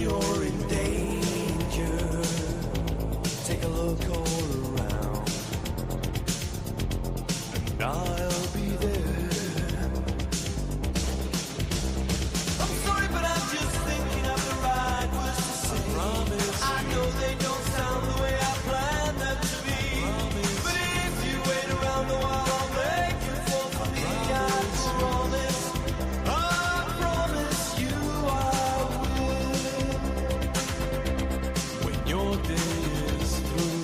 you're in danger, take a look all around, and I'll be there. I'm sorry, but I'm just thinking of the right words to say. I know they don't sound the way I planned them to be, but if you wait around a while, I'll make you fall for me. I promise you I will, when your day is through.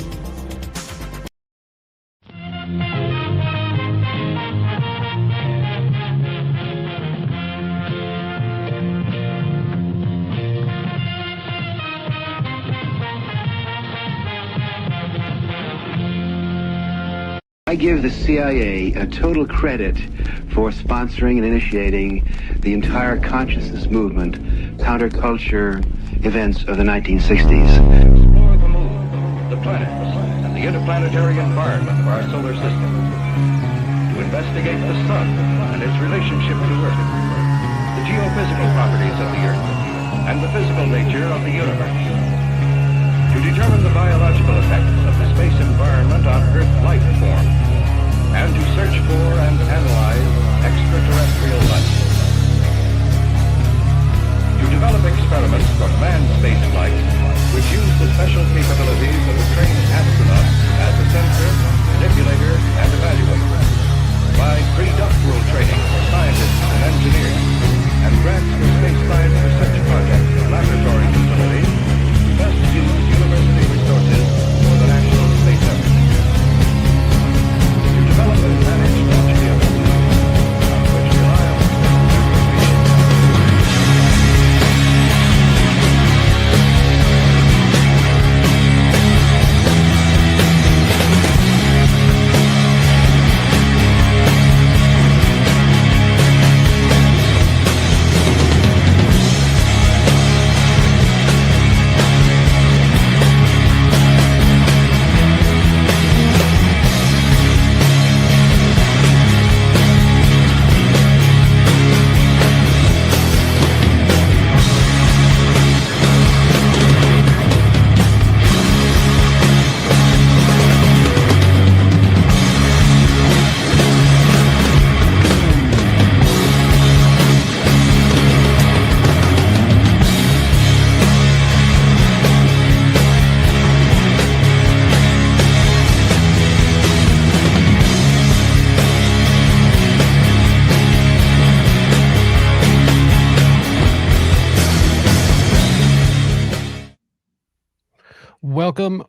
I give the CIA a total credit for sponsoring and initiating the entire consciousness movement, counterculture events of the 1960s. Explore the moon, the planets, and the interplanetary environment of our solar system. To investigate the sun and its relationship to Earth, the geophysical properties of the Earth, and the physical nature of the universe. To determine the biological effects of the space environment on Earth life form, and to search for and analyze extraterrestrial life. To develop experiments for manned space flight, which use the special capabilities of a trained astronaut as a sensor, manipulator, and evaluator. Provide pre-doctoral training for scientists and engineers, and grants for space science research projects and laboratory facilities to best use university resources for the national space effort. To develop and manage launch vehicles, on which reliable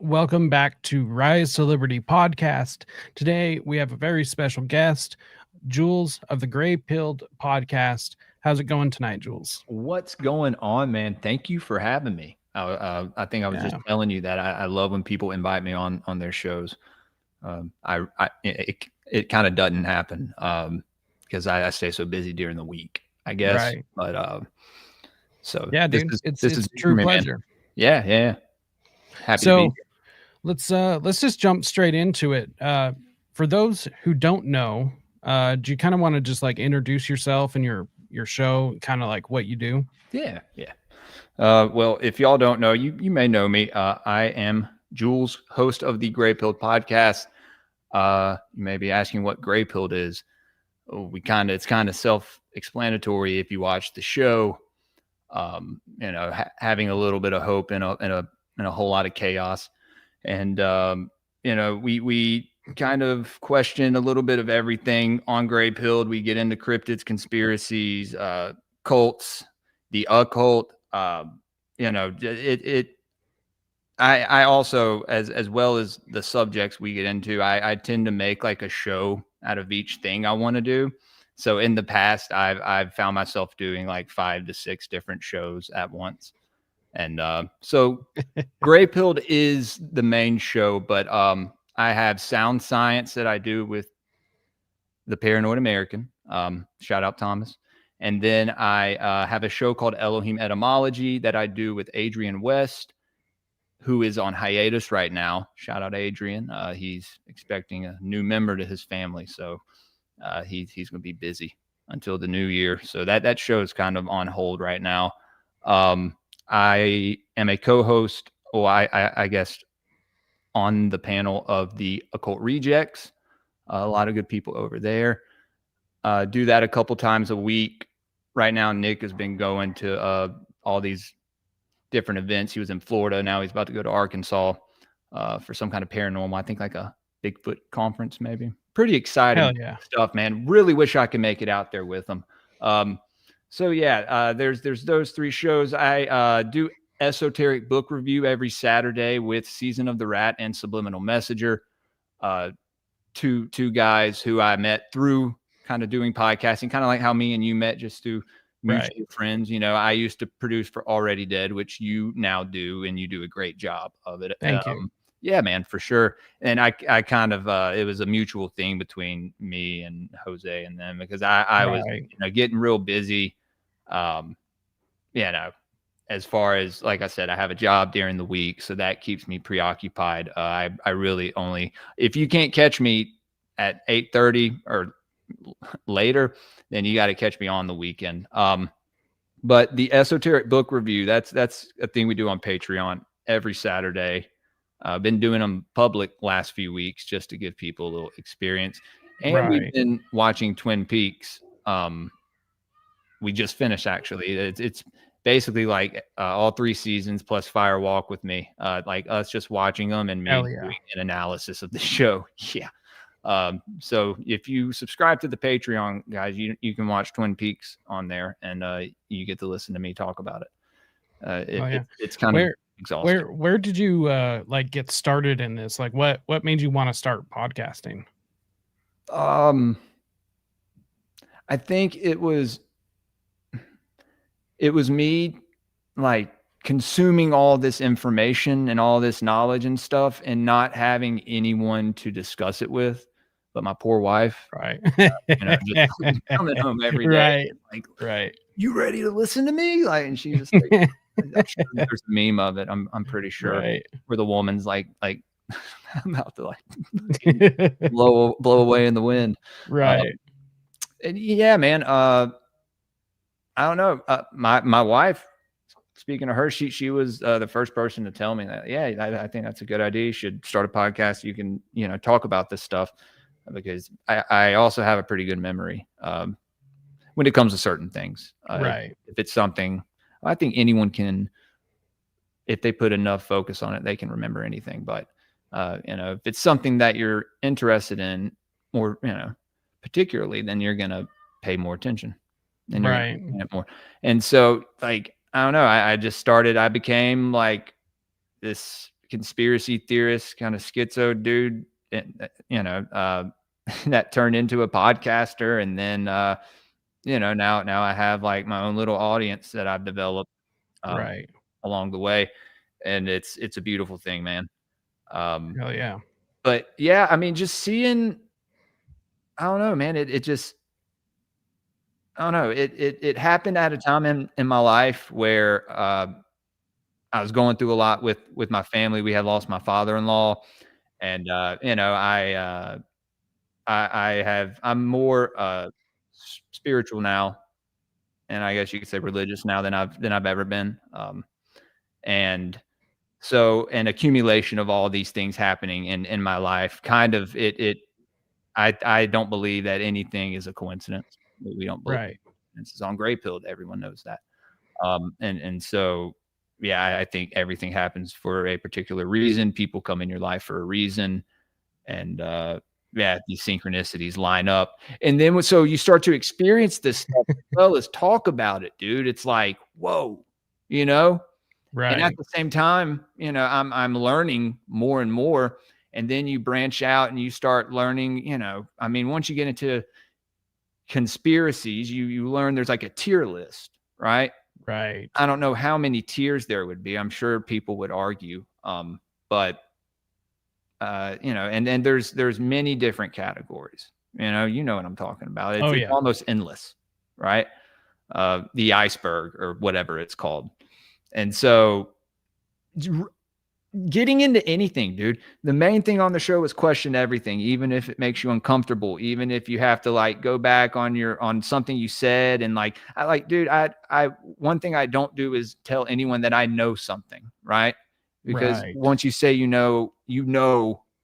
Welcome back to Rise to Liberty podcast. Today we have a very special guest, Jules of the Gray Pilled podcast. How's it going tonight, Jules? What's going on, man? Thank you for having me. I think I was just telling you that I love when people invite me on their shows. It kind of doesn't happen because I stay so busy during the week, I guess. Right. But so yeah, dude, it's a true pleasure. Man. Yeah. Happy so to be here. let's just jump straight into it. For those who don't know, do you kind of want to just like introduce yourself and your show, kind of like what you do? Yeah. Well, if y'all don't know, you may know me. I am Jules, host of the Gray Pilled podcast. You may be asking what Gray Pilled is. It's kind of self-explanatory if you watch the show. Having a little bit of hope in a whole lot of chaos, and we kind of question a little bit of everything on Gray Pilled. We get into cryptids, conspiracies, cults, the occult. I also, as well as the subjects we get into, I tend to make like a show out of each thing I want to do. So in the past, I've found myself doing like 5 to 6 different shows at once. And so Gray Pilled is the main show, but I have Sound Science that I do with the Paranoid American. Shout out Thomas. And then I have a show called Elohim Etymology that I do with Adrian West, who is on hiatus right now. Shout out Adrian. He's expecting a new member to his family. So he's going to be busy until the new year. So that show is kind of on hold right now. I am a co-host, or I guess, on the panel of the Occult Rejects. A lot of good people over there. Do that a couple times a week. Right now, Nick has been going to all these different events. He was in Florida. Now he's about to go to Arkansas for some kind of paranormal. I think like a Bigfoot conference, maybe. Pretty exciting Hell yeah. stuff, man. Really wish I could make it out there with him. So yeah, there's those 3 shows. I do Esoteric Book Review every Saturday with Season of the Rat and Subliminal Messenger. Two guys who I met through kind of doing podcasting, kind of like how me and you met, just through mutual friends. You know, I used to produce for Already Dead, which you now do, and you do a great job of it. Thank you. Yeah, man, for sure. And I kind of it was a mutual thing between me and Jose and them, because I was, you know, getting real busy. You know, as far as, like I said, I have a job during the week, so that keeps me preoccupied. I really only, if you can't catch me at 8:30 or later, then you got to catch me on the weekend. But the Esoteric Book Review, that's a thing we do on Patreon every Saturday. I've been doing them public last few weeks just to give people a little experience. And we've been watching Twin Peaks. We just finished, actually. It's basically like all 3 seasons plus Fire Walk with me, like us just watching them and me doing an analysis of the show. Yeah. So if you subscribe to the Patreon, guys, you can watch Twin Peaks on there, and you get to listen to me talk about it. It's kind of exhausting. Where did you like get started in this? Like what made you want to start podcasting? I think it was me, like, consuming all this information and all this knowledge and stuff, and not having anyone to discuss it with but my poor wife. Right. You know, just coming home every day. Like, you ready to listen to me? Like, and she's just like, I'm sure there's a meme of it. I'm pretty sure, where the woman's like I'm about to like blow away in the wind. Right. And yeah, man, I don't know. My wife, speaking of her, she was the first person to tell me that, yeah, I think that's a good idea. You should start a podcast. You can, you know, talk about this stuff, because I also have a pretty good memory when it comes to certain things. If it's something, I think anyone can, if they put enough focus on it, they can remember anything. But you know, if it's something that you're interested in, or, you know, particularly, then you're gonna pay more attention. And more. And so, like, I don't know, I became like this conspiracy theorist, kind of schizo dude, and, you know, that turned into a podcaster. And then, you know, now I have like my own little audience that I've developed along the way. And it's a beautiful thing, man. Hell yeah. But yeah, I mean, just seeing, I don't know, man, it just, I don't know. It happened at a time in my life where I was going through a lot with my family. We had lost my father-in-law, and you know, I'm more spiritual now, and I guess you could say religious now than I've ever been. And so an accumulation of all these things happening in my life, kind of I don't believe that anything is a coincidence. We don't believe it's on Gray Pilled. Everyone knows that. And so, yeah, I think everything happens for a particular reason. People come in your life for a reason. And yeah, these synchronicities line up. And then so you start to experience this stuff as well as talk about it, dude. It's like, whoa, you know? Right. And at the same time, you know, I'm learning more and more. And then you branch out and you start learning, you know, I mean, once you get into conspiracies, you learn there's like a tier list, right? Right. I don't know how many tiers there would be. I'm sure people would argue. But you know, and there's many different categories. You know what I'm talking about. It's almost endless, right? The iceberg, or whatever it's called. And so getting into anything, dude. The main thing on the show is question everything, even if it makes you uncomfortable, even if you have to like go back on something you said. And like, dude, one thing I don't do is tell anyone that I know something, right? Because Right. once you say,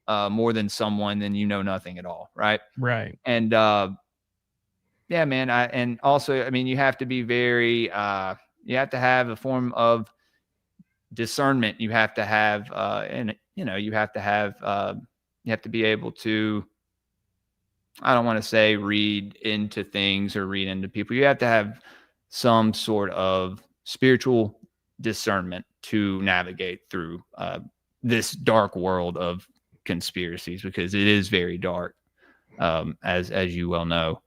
more than someone, then you know nothing at all. Right. Right. And, yeah, man. And also, I mean, you have to be very, you have to have a form of discernment. You have to have, you have to be able to, I don't want to say read into things or read into people. You have to have some sort of spiritual discernment to navigate through this dark world of conspiracies, because it is very dark, as you well know.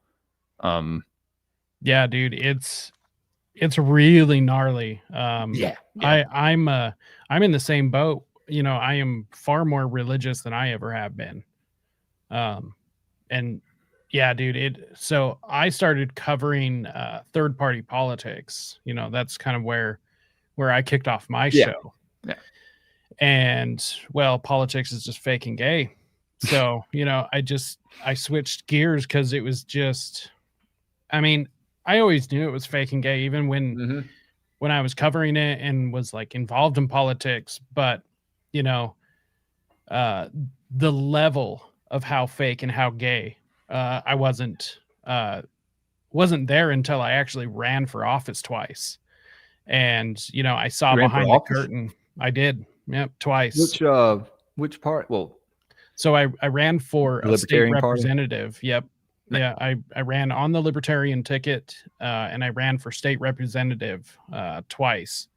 Yeah, dude, it's really gnarly. Yeah. I'm in the same boat. You know, I am far more religious than I ever have been. And yeah, dude, so I started covering third party politics. You know, that's kind of where I kicked off my Yeah. show. Yeah. And well, politics is just fake and gay. So, you know, I switched gears because it was just, I mean, I always knew it was fake and gay, even when I was covering it and was like involved in politics. But, you know, the level of how fake and how gay, I wasn't there until I actually ran for office twice. And, you know, I saw behind the curtain. I did. Yep. Twice. Which part? Well, so I ran for a state representative. Party? Yep. Yeah. I ran on the Libertarian ticket, and I ran for state representative twice.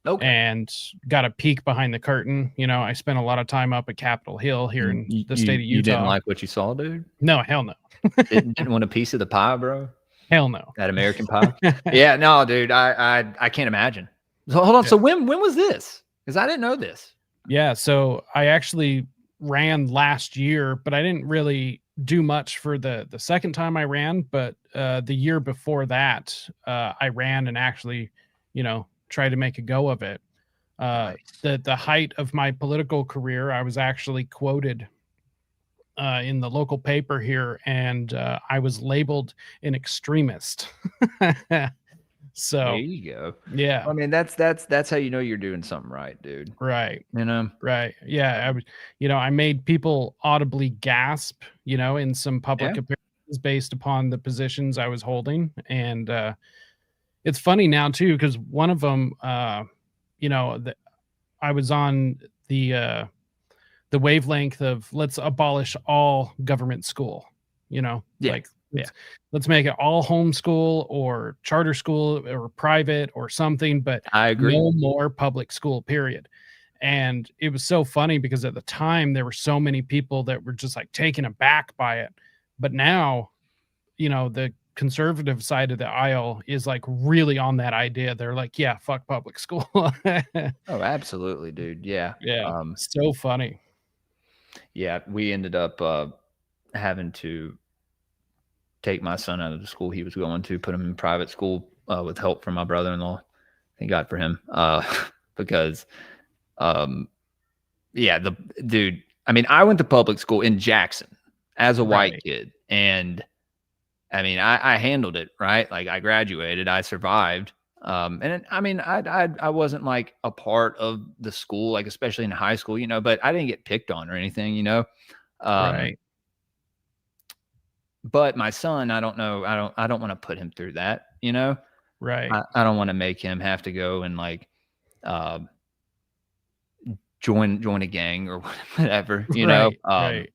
Okay. And got a peek behind the curtain. You know, I spent a lot of time up at Capitol Hill here in the state of Utah. You didn't like what you saw, dude? No, hell no. didn't want a piece of the pie, bro? Hell no. That American pie? Yeah, no, dude. I can't imagine. So hold on. Yeah. So when was this? Because I didn't know this. Yeah, so I actually ran last year, but I didn't really do much for the second time I ran. But the year before that, I ran and actually, you know, tried to make a go of it. Nice. The height of my political career, I was actually quoted in the local paper here, and I was labeled an extremist. So there you go. Yeah. I mean, that's how you know you're doing something right, dude. Right. You know? Right. Yeah. I made people audibly gasp, you know, in some public appearances based upon the positions I was holding. And it's funny now too, because one of them, you know, I was on the wavelength of let's abolish all government school, you know, like let's make it all homeschool or charter school or private or something, but I agree. No more public school, period. And it was so funny because at the time there were so many people that were just like taken aback by it. But now, you know, the conservative side of the aisle is like really on that idea. They're like, yeah, fuck public school. Oh, absolutely, dude. Yeah. Yeah. So funny. Yeah. We ended up having to take my son out of the school he was going to, put him in private school with help from my brother-in-law. Thank God for him. Because the dude, I mean, I went to public school in Jackson as a white kid, and I mean, I handled it right. Like I graduated, I survived. I wasn't like a part of the school, like especially in high school, you know, but I didn't get picked on or anything, you know. Right. But my son, I don't know. I don't want to put him through that, you know? Right. I don't want to make him have to go and like join a gang or whatever, you know? Right.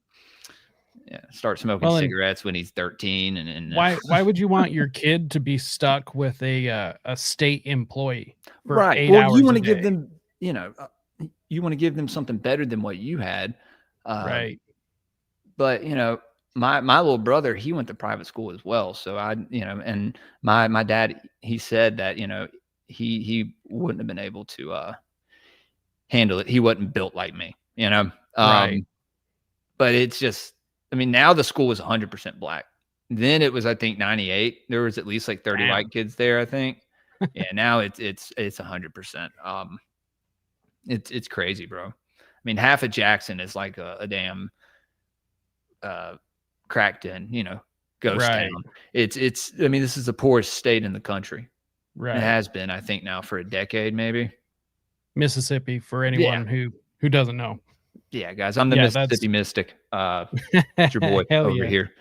Yeah, start smoking cigarettes when he's 13. And why would you want your kid to be stuck with a state employee for right. 8 hours You want to a day? give them, you know, you want to give them something better than what you had. Right. But, you know, my little brother, he went to private school as well. So and my dad, he said that, you know, he wouldn't have been able to handle it. He wasn't built like me, you know? Right. But it's just, I mean, now the school is 100% black. Then it was, I think 98, there was at least like 30 white kids there, I think. Yeah. Now it's 100%. It's crazy, bro. I mean, half of Jackson is like a damn cracked in, ghost Right. town. It's I mean, this is the poorest state in the country. Right. It has been, I think, now for a decade, maybe. Mississippi, for anyone who doesn't know. Yeah, guys, I'm the Yeah, Mississippi Mystic. It's your boy Hell over yeah. here,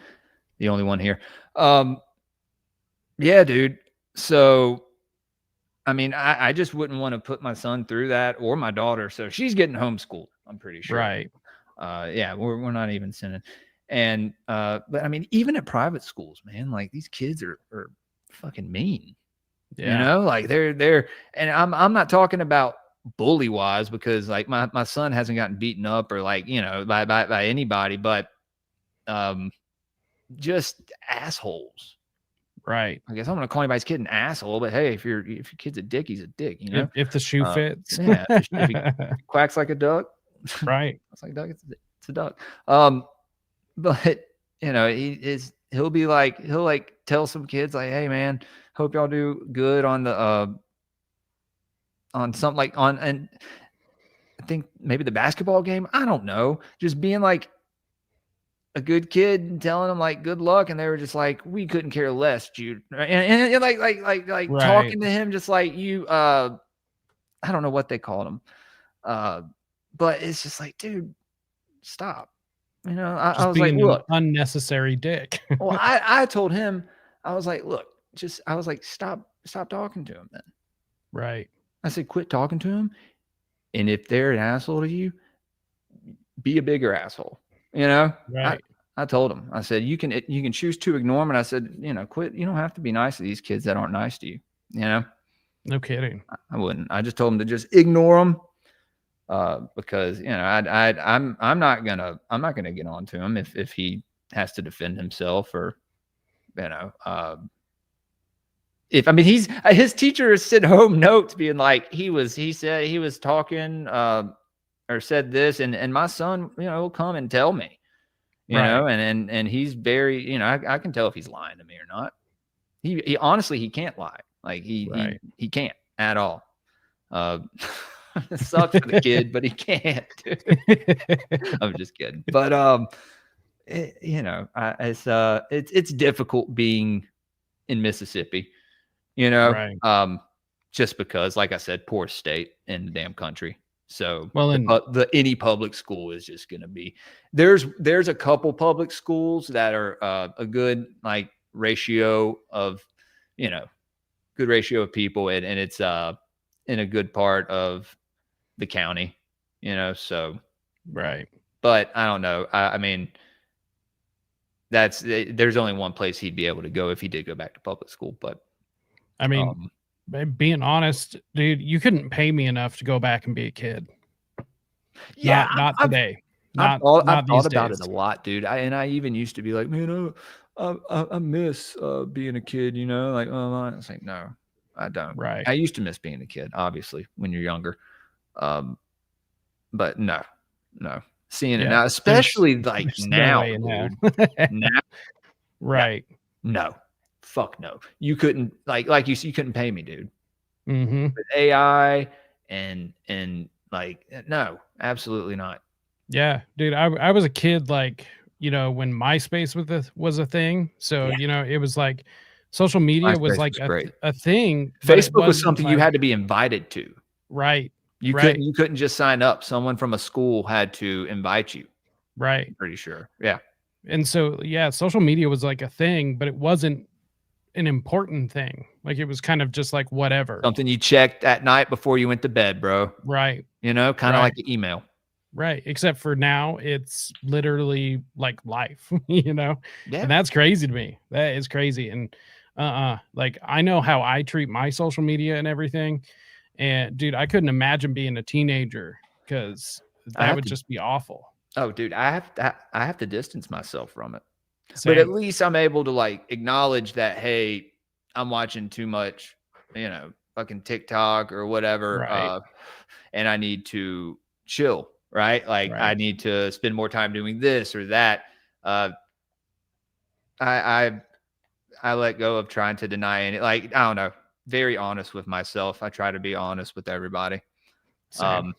the only one here. Yeah, dude. So, I mean, I just wouldn't want to put my son through that, or my daughter. So she's getting homeschooled, I'm pretty sure. Right. Yeah, we're not even sending. And but I mean, even at private schools, man, like these kids are fucking mean. Yeah. Like they're and I'm not talking about bully wise, because like my son hasn't gotten beaten up or like, by anybody, but just assholes. Right. I guess I'm gonna call anybody's kid an asshole, but hey, if your kid's a dick, he's a dick, If the shoe fits. Yeah, if he quacks like a duck, Right. it's like a duck, it's a duck. But he'll be like, he'll like tell some kids like, hey man, hope y'all do good on the on something like and I think maybe the basketball game. I don't know. Just being like a good kid and telling them like good luck, and they were just like, we couldn't care less, Jude. And like right. Talking to him just like you I don't know what they called him. But it's just like, dude, stop. I was like, look, unnecessary dick. well, I told him, I was like, look, I was like, stop talking to him then. Right. I said, quit talking to him. And if they're an asshole to you, be a bigger asshole. Right. I told him, I said, you can choose to ignore them. And I said, quit. You don't have to be nice to these kids that aren't nice to you. No kidding. I wouldn't. I just told him to just ignore them. Because I'm not gonna get on to him if he has to defend himself, or if I mean his teacher sent home notes being like he said he was talking or said this, and my son will come and tell me, and he's very I can tell if he's lying to me or not. He honestly, he can't lie, like he can't at all. It sucks for the kid, but he can't. I'm just kidding. But it's difficult being in Mississippi, Right. just because, like I said, poor state in the damn country. So any public school is just going to be there's a couple public schools that are a good like ratio of good ratio of people, and it's in a good part of the county, so right. But I don't know. I mean, there's only one place he'd be able to go if he did go back to public school. But I mean, being honest, dude, you couldn't pay me enough to go back and be a kid. Yeah, not today. I've thought about it a lot, dude. I even used to be like, man, I miss being a kid, like, I was like, no, I don't. Right. I used to miss being a kid, obviously, when you're younger. But no, seeing it now, especially like now, dude, now, right? No, fuck no. You couldn't like you couldn't pay me, dude. Mm-hmm. With AI and like, no, absolutely not. Yeah, dude, I was a kid like when MySpace was a thing, so it was like social media was like a thing. Facebook was something you had to be invited to. Right. You couldn't just sign up. Someone from a school had to invite you. Right. I'm pretty sure. Yeah. And so social media was like a thing, but it wasn't an important thing. Like it was kind of just like whatever. Something you checked at night before you went to bed, bro. Right. Kind of like an email. Right. Except for now it's literally like life, Yeah. And that's crazy to me. That is crazy. And like I know how I treat my social media and everything. And dude, I couldn't imagine being a teenager because that would just be awful. Oh, dude, I have to distance myself from it. Same. But at least I'm able to like acknowledge that, hey, I'm watching too much, fucking TikTok or whatever. Right. And I need to chill, right? Like I need to spend more time doing this or that. I let go of trying to deny any, like, I don't know, very honest with myself. I try to be honest with everybody. Same.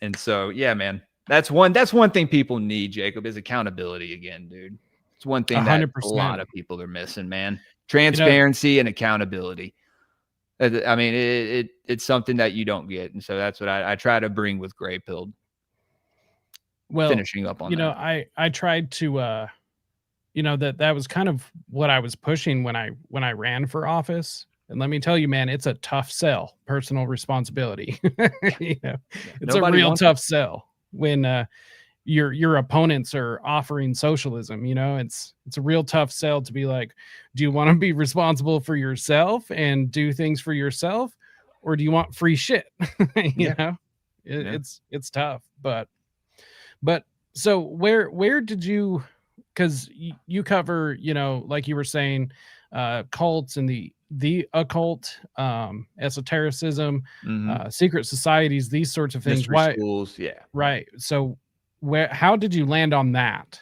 And so, yeah, man, that's one thing people need, Jacob, is accountability again, dude. It's one thing that a lot 100%. of people are missing, man. You know, Transparency and accountability. I mean, it's something that you don't get. And so that's what I try to bring with Gray Pilled. well, Finishing up on you know, that. I tried to you know, that was kind of what I was pushing when I ran for office. And let me tell you, man, it's a tough sell, personal responsibility. You know, it's a Nobody real wants tough sell when your opponents are offering socialism. You know, it's a real tough sell to be like, do you want to be responsible for yourself and do things for yourself, or do you want free shit? You Yeah. know, Yeah. it's tough, but so where did you, because you cover, you know, like you were saying, cults and the occult, esotericism, Mhm. secret societies, these sorts of things. Mystery Why? schools. Yeah. Right. So how did you land on that?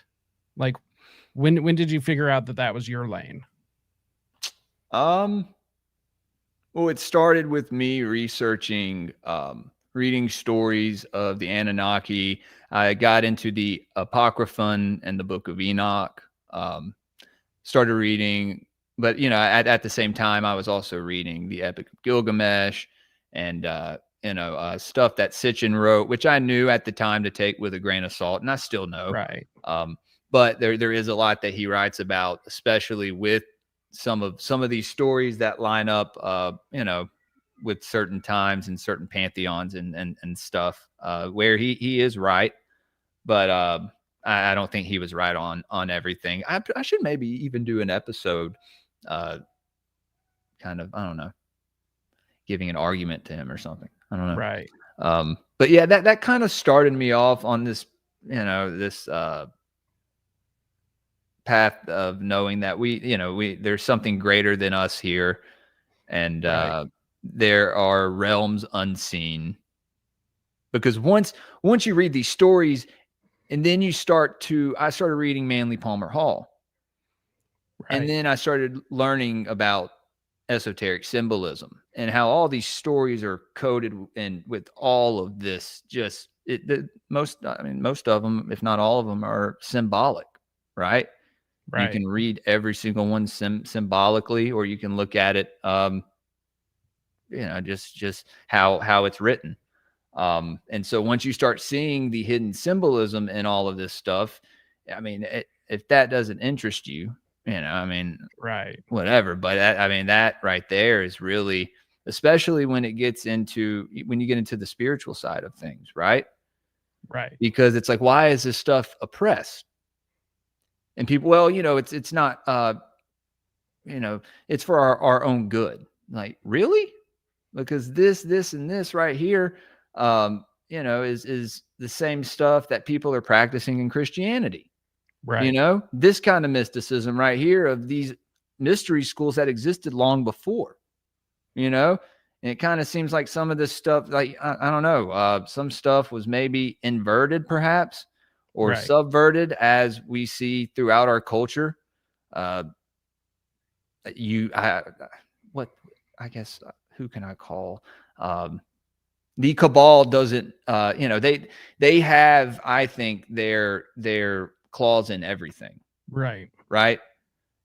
Like when did you figure out that was your lane? Um, Well, it started with me researching, reading stories of the Anunnaki. I got into the Apocryphon and the Book of Enoch. Started reading, but at the same time, I was also reading the Epic of Gilgamesh and stuff that Sitchin wrote, which I knew at the time to take with a grain of salt, and I still know. Right. But there is a lot that he writes about, especially with some of these stories that line up, with certain times and certain pantheons and stuff, where he is right, but I don't think he was right on everything. I should maybe even do an episode, kind of, I don't know, giving an argument to him or something. I don't know. Right. But yeah, that kind of started me off on this, this path of knowing that there's something greater than us here, and Right. there are realms unseen. Because once you read these stories, and then I started reading Manly Palmer Hall, and Right. then I started learning about esoteric symbolism and how all these stories are coded and with all of this, most of them, if not all of them, are symbolic, right? You Right. can read every single one symbolically, or you can look at it, just how it's written. And so once you start seeing the hidden symbolism in all of this stuff, I mean, if that doesn't interest you, Right. whatever. But that right there is really, especially when you get into the spiritual side of things, right? Right. Because it's like, why is this stuff oppressed? And people, well, it's not, it's for our own good. Like, really? Because this and this right here, is the same stuff that people are practicing in Christianity. Right. This kind of mysticism right here of these mystery schools that existed long before, and it kind of seems like some of this stuff, like, I don't know, some stuff was maybe inverted perhaps, or Right. subverted, as we see throughout our culture. What, I guess, who can I call? The cabal doesn't, they have, I think, their claws in everything. Right. Right.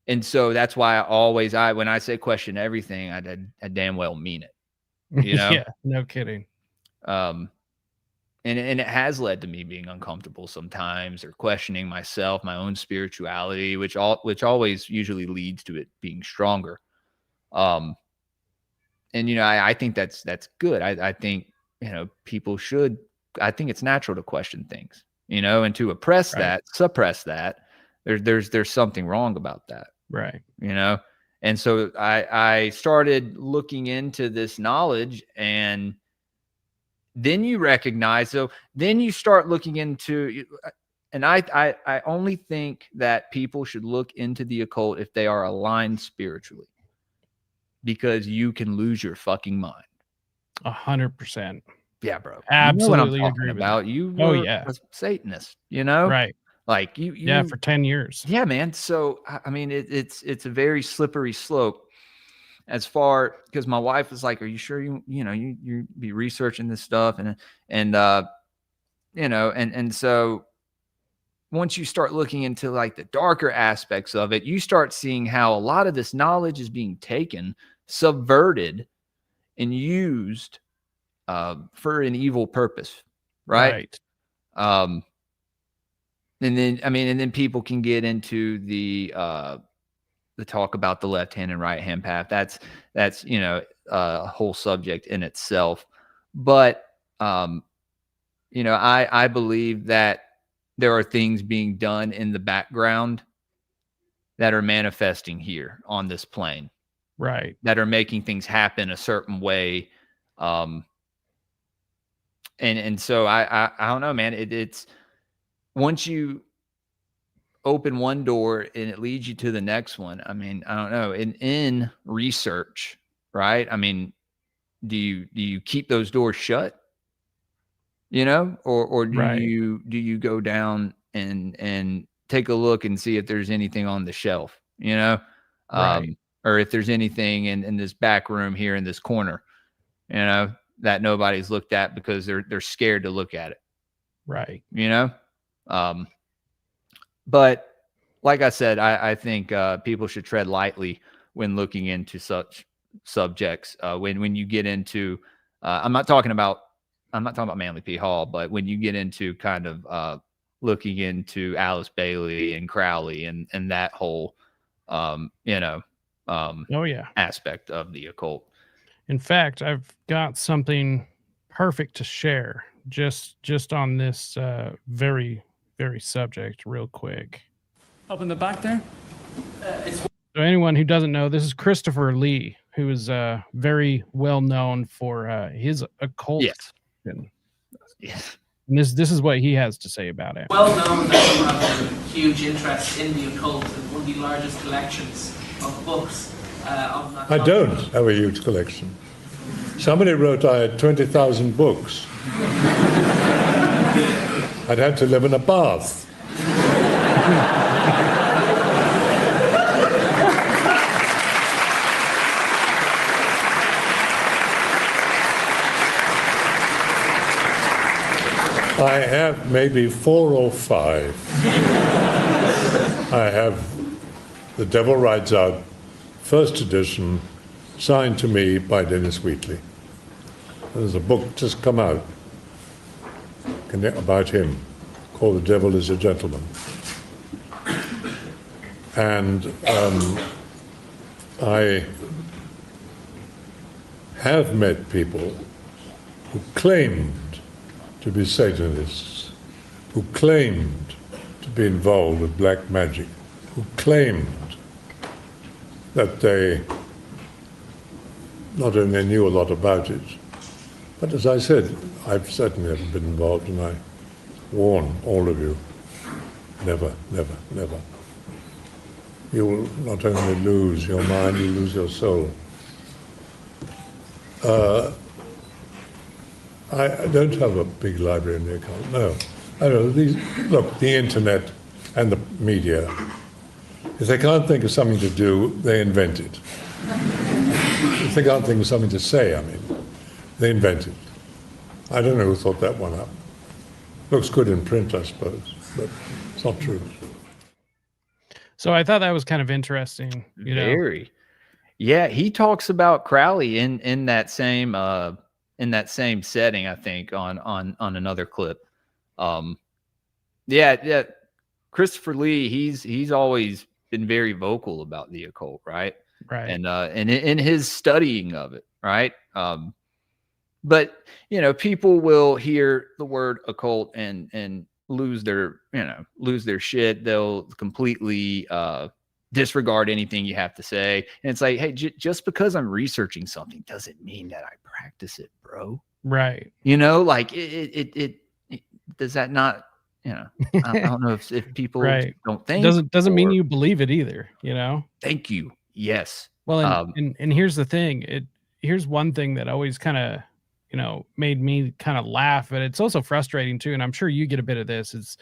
And so that's why when I say question everything, I damn well mean it, Yeah. No kidding. and it has led to me being uncomfortable sometimes, or questioning myself, my own spirituality, which always usually leads to it being stronger. And I think that's good. I think, people should. I think it's natural to question things, and to Right. suppress that. There's something wrong about that, Right. And so I started looking into this knowledge, and then you recognize. So then you start looking into, and I only think that people should look into the occult if they are aligned spiritually, because you can lose your fucking mind. 100%. Yeah, bro. You know what I'm Absolutely talking agree with about. that. You Oh were yeah. a Satanist, Right. like Yeah. For 10 years. yeah, man. So I mean, it's a very slippery slope. as far, because my wife was like, are you sure you be researching this stuff? And so once you start looking into like the darker aspects of it, you start seeing how a lot of this knowledge is being taken, subverted, and used for an evil purpose, right? And then people can get into the talk about the left hand and right hand path. That's a whole subject in itself. But I believe that there are things being done in the background that are manifesting here on this plane, right? That are making things happen a certain way. And so I don't know, man. It's once you open one door and it leads you to the next one. I mean, I don't know. In research, right? I mean, do you keep those doors shut? Or do Right. you go down and take a look and see if there's anything on the shelf, Right. or if there's anything in this back room here in this corner, that nobody's looked at because they're scared to look at it. Right. But like I said, I think people should tread lightly when looking into such subjects. When you get into, I'm not talking about Manly P. Hall, but when you get into kind of looking into Alice Bailey and Crowley and that whole, oh yeah, aspect of the occult. In fact, I've got something perfect to share just on this very, very subject real quick. Up in the back there? So anyone who doesn't know, this is Christopher Lee, who is very well known for his occult. Yes. Yes. And this is what he has to say about it. Well known that you have a huge interest in the occult and one of the largest collections of books of that. I don't have a huge collection. Somebody wrote I had 20,000 books. I'd had to live in a bath. I have maybe 4 or 5. I have The Devil Rides Out, first edition, signed to me by Dennis Wheatley. There's a book just come out about him called The Devil is a Gentleman. And I have met people who claimed to be Satanists, who claimed to be involved with black magic, who claimed that they not only knew a lot about it, but as I said, I've certainly never been involved, and I warn all of you, never, never, never. You will not only lose your mind, you lose your soul. I don't have a big library in the occult, no. I know, look, the internet and the media, if they can't think of something to do, they invent it. If they can't think of something to say, they invent it. I don't know who thought that one up. Looks good in print, I suppose, but it's not true. So I thought that was kind of interesting. Very. Yeah, he talks about Crowley in that same setting, I think, on another clip. Yeah. Christopher Lee, he's always been very vocal about the occult, right? Right. And in his studying of it, right? But people will hear the word occult and lose their shit. They'll completely disregard anything you have to say. And it's like, hey, just because I'm researching something doesn't mean that I practice it, bro. Right. Like it does that not, I don't know if people right. don't think. Doesn't mean you believe it either, Thank you. Yes. Well, and here's the thing. Here's one thing that always kind of, made me kind of laugh, but it's also frustrating too. And I'm sure you get a bit of this. Is,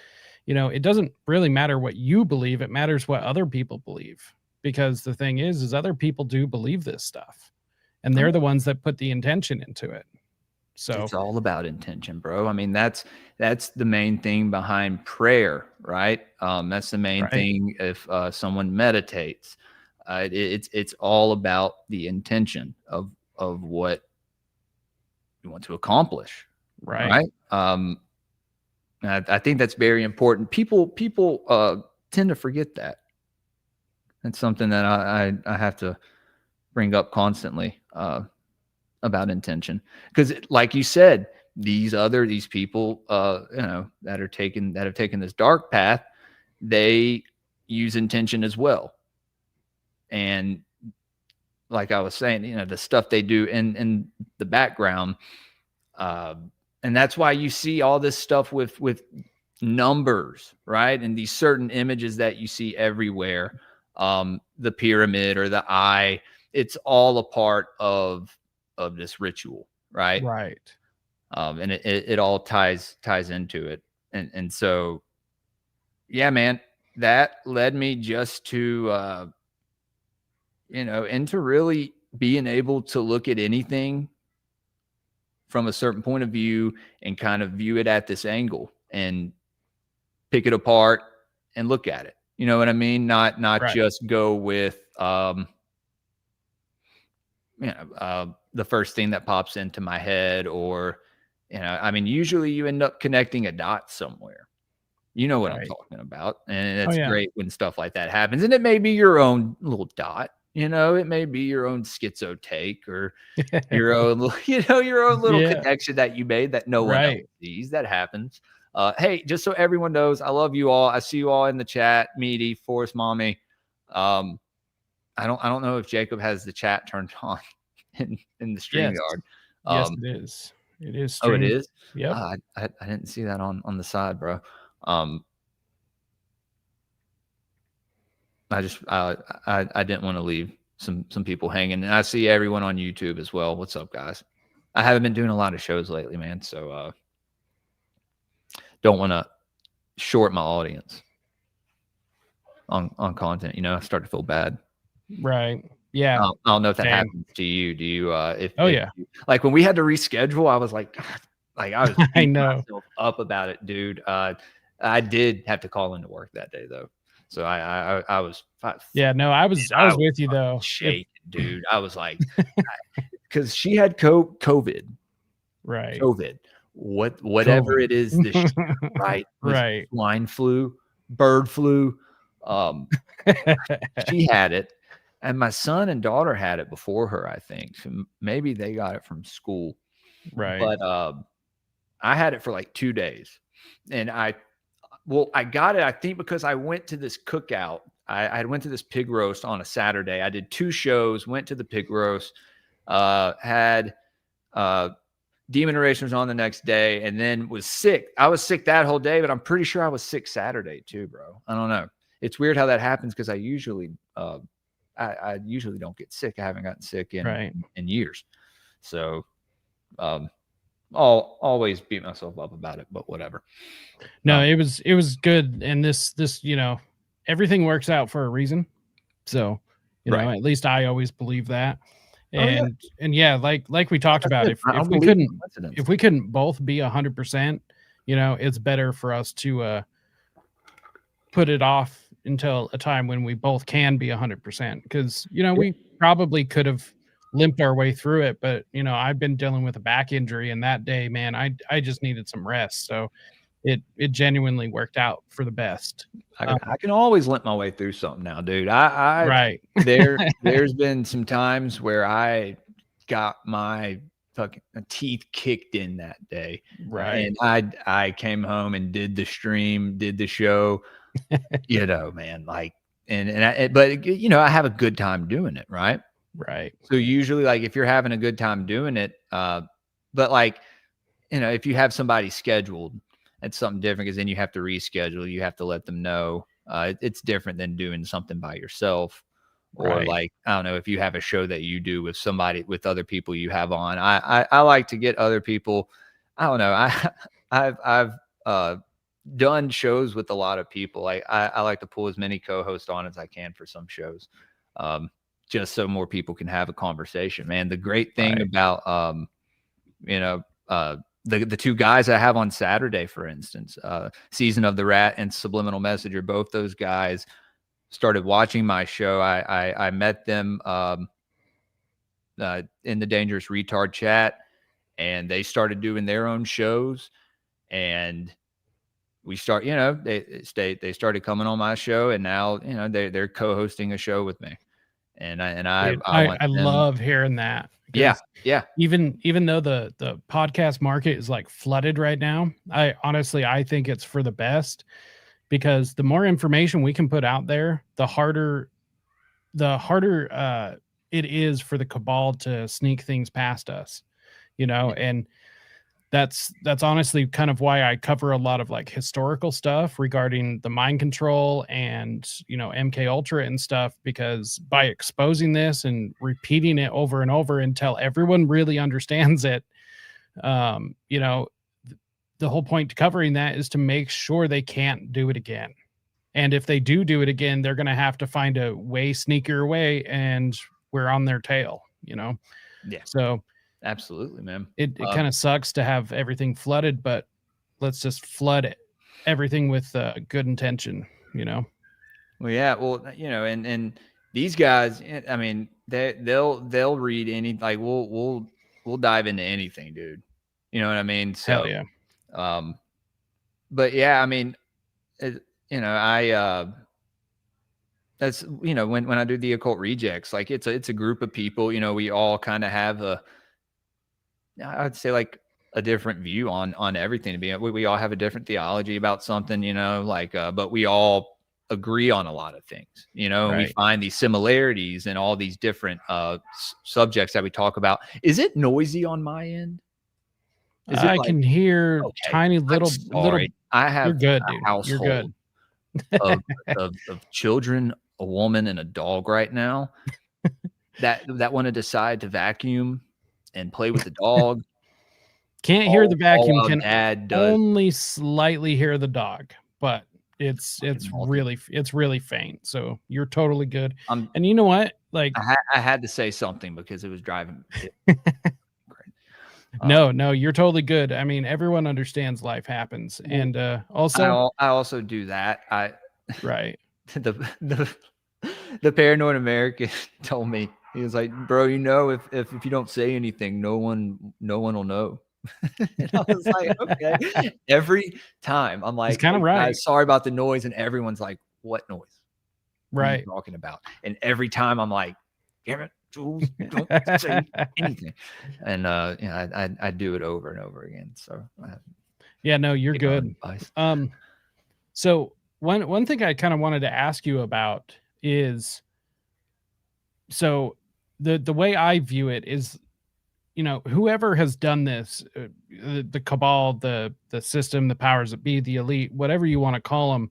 it doesn't really matter what you believe. It matters what other people believe. because the thing is other people do believe this stuff, and they're the ones that put the intention into it. So it's all about intention, bro. I mean, that's the main thing behind prayer, right? That's the main Right. thing if someone meditates. It's all about the intention of what you want to accomplish, right. I think that's very important. People tend to forget that. It's something that I have to bring up constantly about intention, because like you said, these people that have taken this dark path, they use intention as well. And like I was saying, the stuff they do in the background, and that's why you see all this stuff with numbers, right? And these certain images that you see everywhere, the pyramid or the eye, it's all a part of this ritual, right? Right. And it all ties into it. And so, yeah, man, that led me just to, into really being able to look at anything from a certain point of view and kind of view it at this angle and pick it apart and look at it. You know what I mean? Not Right. just go with, the first thing that pops into my head, or, I mean, usually you end up connecting a dot somewhere. You know what I'm Right. talking about. And it's yeah. great when stuff like that happens. And it may be your own little dot, it may be your own schizo take, or your own, your own little Yeah. connection that you made that no one else Right. sees. That happens. Hey, just so everyone knows, I love you all. I see you all in the chat. Meaty, Forest Mommy. I don't know if Jacob has the chat turned on in the StreamYard. Yes, it is. It is. Oh, it streamed. is? Yep. I didn't see that on the side, bro. I didn't want to leave some people hanging, and I see everyone on YouTube as well. What's up, guys? I haven't been doing a lot of shows lately, man, so don't want to short my audience on content. I start to feel bad. Right. Yeah. I don't know if that Same. happens to you. Do you? Yeah. Like when we had to reschedule, I was like, God, like I was I beating know. myself up about it, dude. I did have to call into work that day though, so I was. Yeah. No, I was with you though. Shaking, dude. I was like, because she had COVID. Right. COVID. Whatever it is this year, right? Right. Swine flu, bird flu. She had it, and my son and daughter had it before her, I think. So maybe they got it from school. Right. But I had it for like 2 days, and I got it, I think, because I went to this cookout. I went to this pig roast on a Saturday. I did 2 shows, went to the pig roast, had Demon Erasers on the next day, and then was sick. I was sick that whole day, but I'm pretty sure I was sick Saturday too, bro. I don't know. It's weird how that happens, because I usually I usually don't get sick. I haven't gotten sick in years. So I'll always beat myself up about it, but whatever. No, it was good. And this, everything works out for a reason. So, at least I always believe that. And yeah, like we talked about, if we couldn't both be 100%, it's better for us to put it off until a time when we both can be 100%, because we probably could have limped our way through it, but I've been dealing with a back injury, and that day, man, I just needed some rest. So it genuinely worked out for the best. I can always limp my way through something now, dude. Right. There's been some times where I got my fucking teeth kicked in that day. Right. And I came home and did the stream, did the show, man, like, but I have a good time doing it. Right. Right. So usually, like, if you're having a good time doing it, but like, if you have somebody scheduled, it's something different, because then you have to reschedule. You have to let them know. It's different than doing something by yourself, or like, I don't know, if you have a show that you do with other people you have on. I like to get other people. I don't know. I've done shows with a lot of people. I like to pull as many co-hosts on as I can for some shows. just so more people can have a conversation, man. The great thing Right. about, you know, the two guys I have on Saturday, for instance, Season of the Rat and Subliminal Messenger, both those guys started watching my show. I met them in the Dangerous Retard chat, and they started doing their own shows, and we start, you know, they started coming on my show, and now, you know, they're co-hosting a show with me, and I Dude, want I them. love hearing that, Yeah, because yeah, even though the podcast market is like flooded right now, I honestly think it's for the best, because the more information we can put out there, the harder it is for the cabal to sneak things past us, you know. And that's honestly kind of why I cover a lot of like historical stuff regarding the mind control and, you know, MK Ultra and stuff, because by exposing this and repeating it over and over until everyone really understands it, you know, the whole point to covering that is to make sure they can't do it again. And if they do it again, they're going to have to find a way sneakier way, and we're on their tail, you know? yeah, So absolutely, man. it kind of sucks to have everything flooded, but let's just flood it, everything with good intention, you know? Well, yeah, well, you know, and these guys, I mean, they'll read any, like, we'll dive into anything, dude. You know what I mean? Hell So, yeah. But yeah, I mean, you know, that's, you know, when I do the Occult Rejects, like, it's a group of people, you know, we all kind of have I'd say, like, a different view on everything. To be, we all have a different theology about something, you know, like, but we all agree on a lot of things, you know, and we Right. find these similarities in all these different subjects that we talk about. Is it noisy on my end? Is it I like, can hear okay, tiny I'm little. sorry. I You're have good, a dude. You're household good. of children, a woman, and a dog right now that want to decide to vacuum and play with the dog. Can't hear the All vacuum, while can dad does only slightly hear the dog, but it's fucking multi. it's really faint. So you're totally good. I'm And you know what? Like, I had to say something because it was driving it great. no, you're totally good. I mean, everyone understands life happens. Well, And also, I also do that. right. The the paranoid American told me, he was like, bro, you know, if you don't say anything, no one will know. And I was like, okay. Every time I'm He's like, kind hey of right. guys, sorry about the noise, and everyone's like, what noise? What are you Right. talking about? And every time I'm like, damn it, Jules, don't say anything. And you know, I do it over and over again. So Yeah, no, you're take my own good. advice. So one thing I kind of wanted to ask you about is, so the way I view it is, you know, whoever has done this, the cabal, the system, the powers that be, the elite, whatever you want to call them,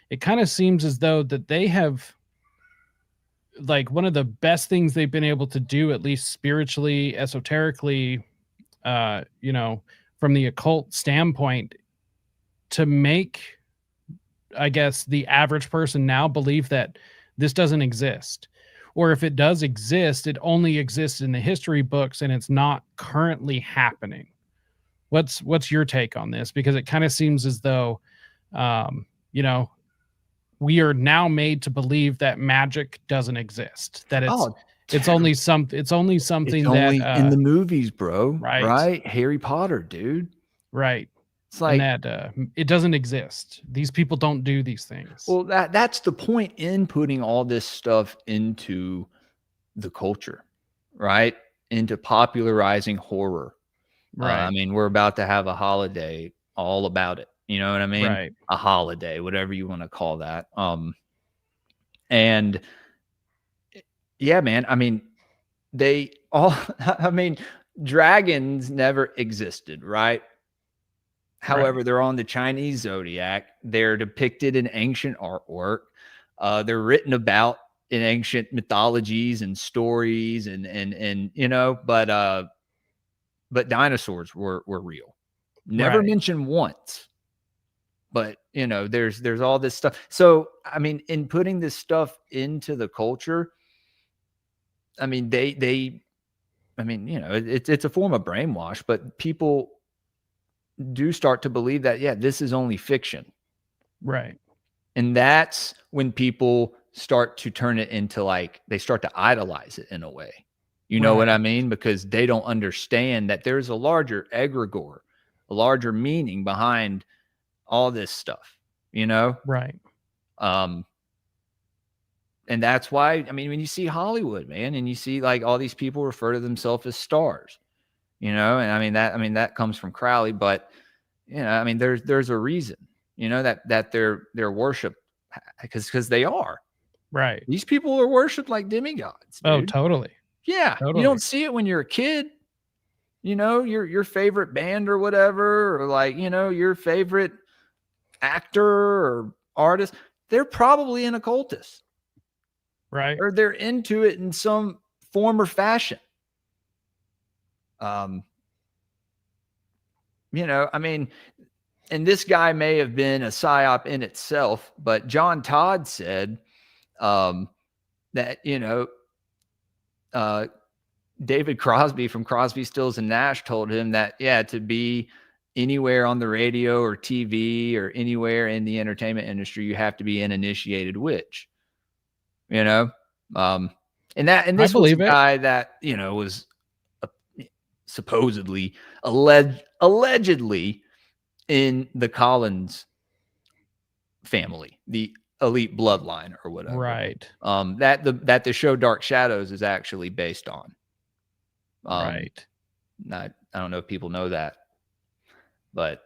it kind of seems as though that they have, like, one of the best things they've been able to do, at least spiritually, esoterically, you know, from the occult standpoint, to make, I guess, the average person now believe that this doesn't exist. Or if it does exist, it only exists in the history books and it's not currently happening. What's your take on this? Because it kind of seems as though, you know, we are now made to believe that magic doesn't exist. That it's only something It's that only in the movies, bro. right. Harry Potter, dude. Right. It's And like, that it doesn't exist. These people don't do these things. well, that's the point in putting all this stuff into the culture, right? Into popularizing horror. I Right. mean, we're about to have a holiday all about it. You know what I mean? Right. A holiday, whatever you want to call that. And yeah, man, I mean, they all, I mean, dragons never existed, right? However, they're on the Chinese zodiac. They're depicted in ancient artwork. They're written about in ancient mythologies and stories, and you know, but dinosaurs were real. Never Right. mentioned once. But you know, there's all this stuff. So I mean, in putting this stuff into the culture, I mean, I mean, you know, it's a form of brainwash, but people do start to believe that, yeah, this is only fiction. Right. And that's when people start to turn it into like, they start to idolize it in a way. You know what I Right. mean? Because they don't understand that there's a larger egregore, a larger meaning behind all this stuff, you know? Right. And that's why, I mean, when you see Hollywood, man, and you see like all these people refer to themselves as stars, you know, and I mean that comes from Crowley, but you know, I mean, there's a reason, you know, that they're worshipped because they are. Right. These people are worshipped like demigods, Oh, dude. totally. Yeah, you Totally. don't see it when you're a kid. You know, your favorite band or whatever, or like, you know, your favorite actor or artist, they're probably an occultist. Right. Or they're into it in some form or fashion. You know, I mean, and this guy may have been a psyop in itself, but John Todd said that, you know, David Crosby from Crosby, Stills and Nash told him that, yeah, to be anywhere on the radio or TV or anywhere in the entertainment industry, you have to be an initiated witch, you know? And this was a guy that, you know, was supposedly allegedly in the Collins family, the elite bloodline or whatever. Right. That the show Dark Shadows is actually based on. Right. I don't know if people know that, but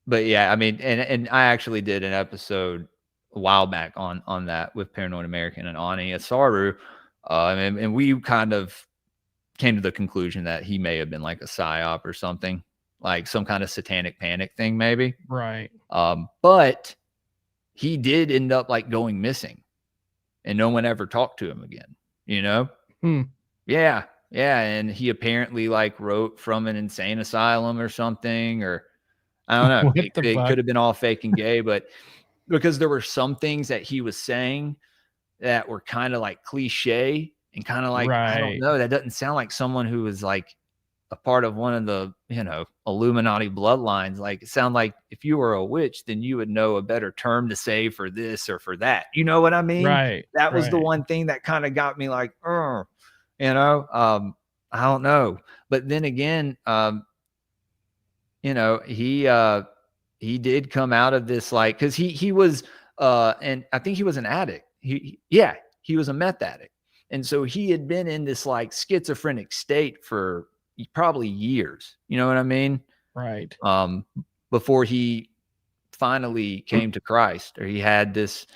yeah, I mean, and I actually did an episode a while back on that with Paranoid American and Ani Asaru, and we kind of came to the conclusion that he may have been like a psyop or something, like some kind of satanic panic thing, maybe. Right. But he did end up like going missing, and no one ever talked to him again. You know? Yeah, and he apparently like wrote from an insane asylum or something, or I don't know. It could have been all fake and gay, but because there were some things that he was saying that were kind of like cliche and kind of like, I don't know, that doesn't sound like someone who was like a part of one of the, you know, Illuminati bloodlines. Like it sounded like if you were a witch, then you would know a better term to say for this or for that. You know what I mean? Right. That was the one thing that kind of got me like, you know, I don't know. But then again, you know, he did come out of this like, because he was and I think he was an addict. He was a meth addict. And so he had been in this like schizophrenic state for probably years. You know what I mean? Right. Before he finally came to Christ, or he had this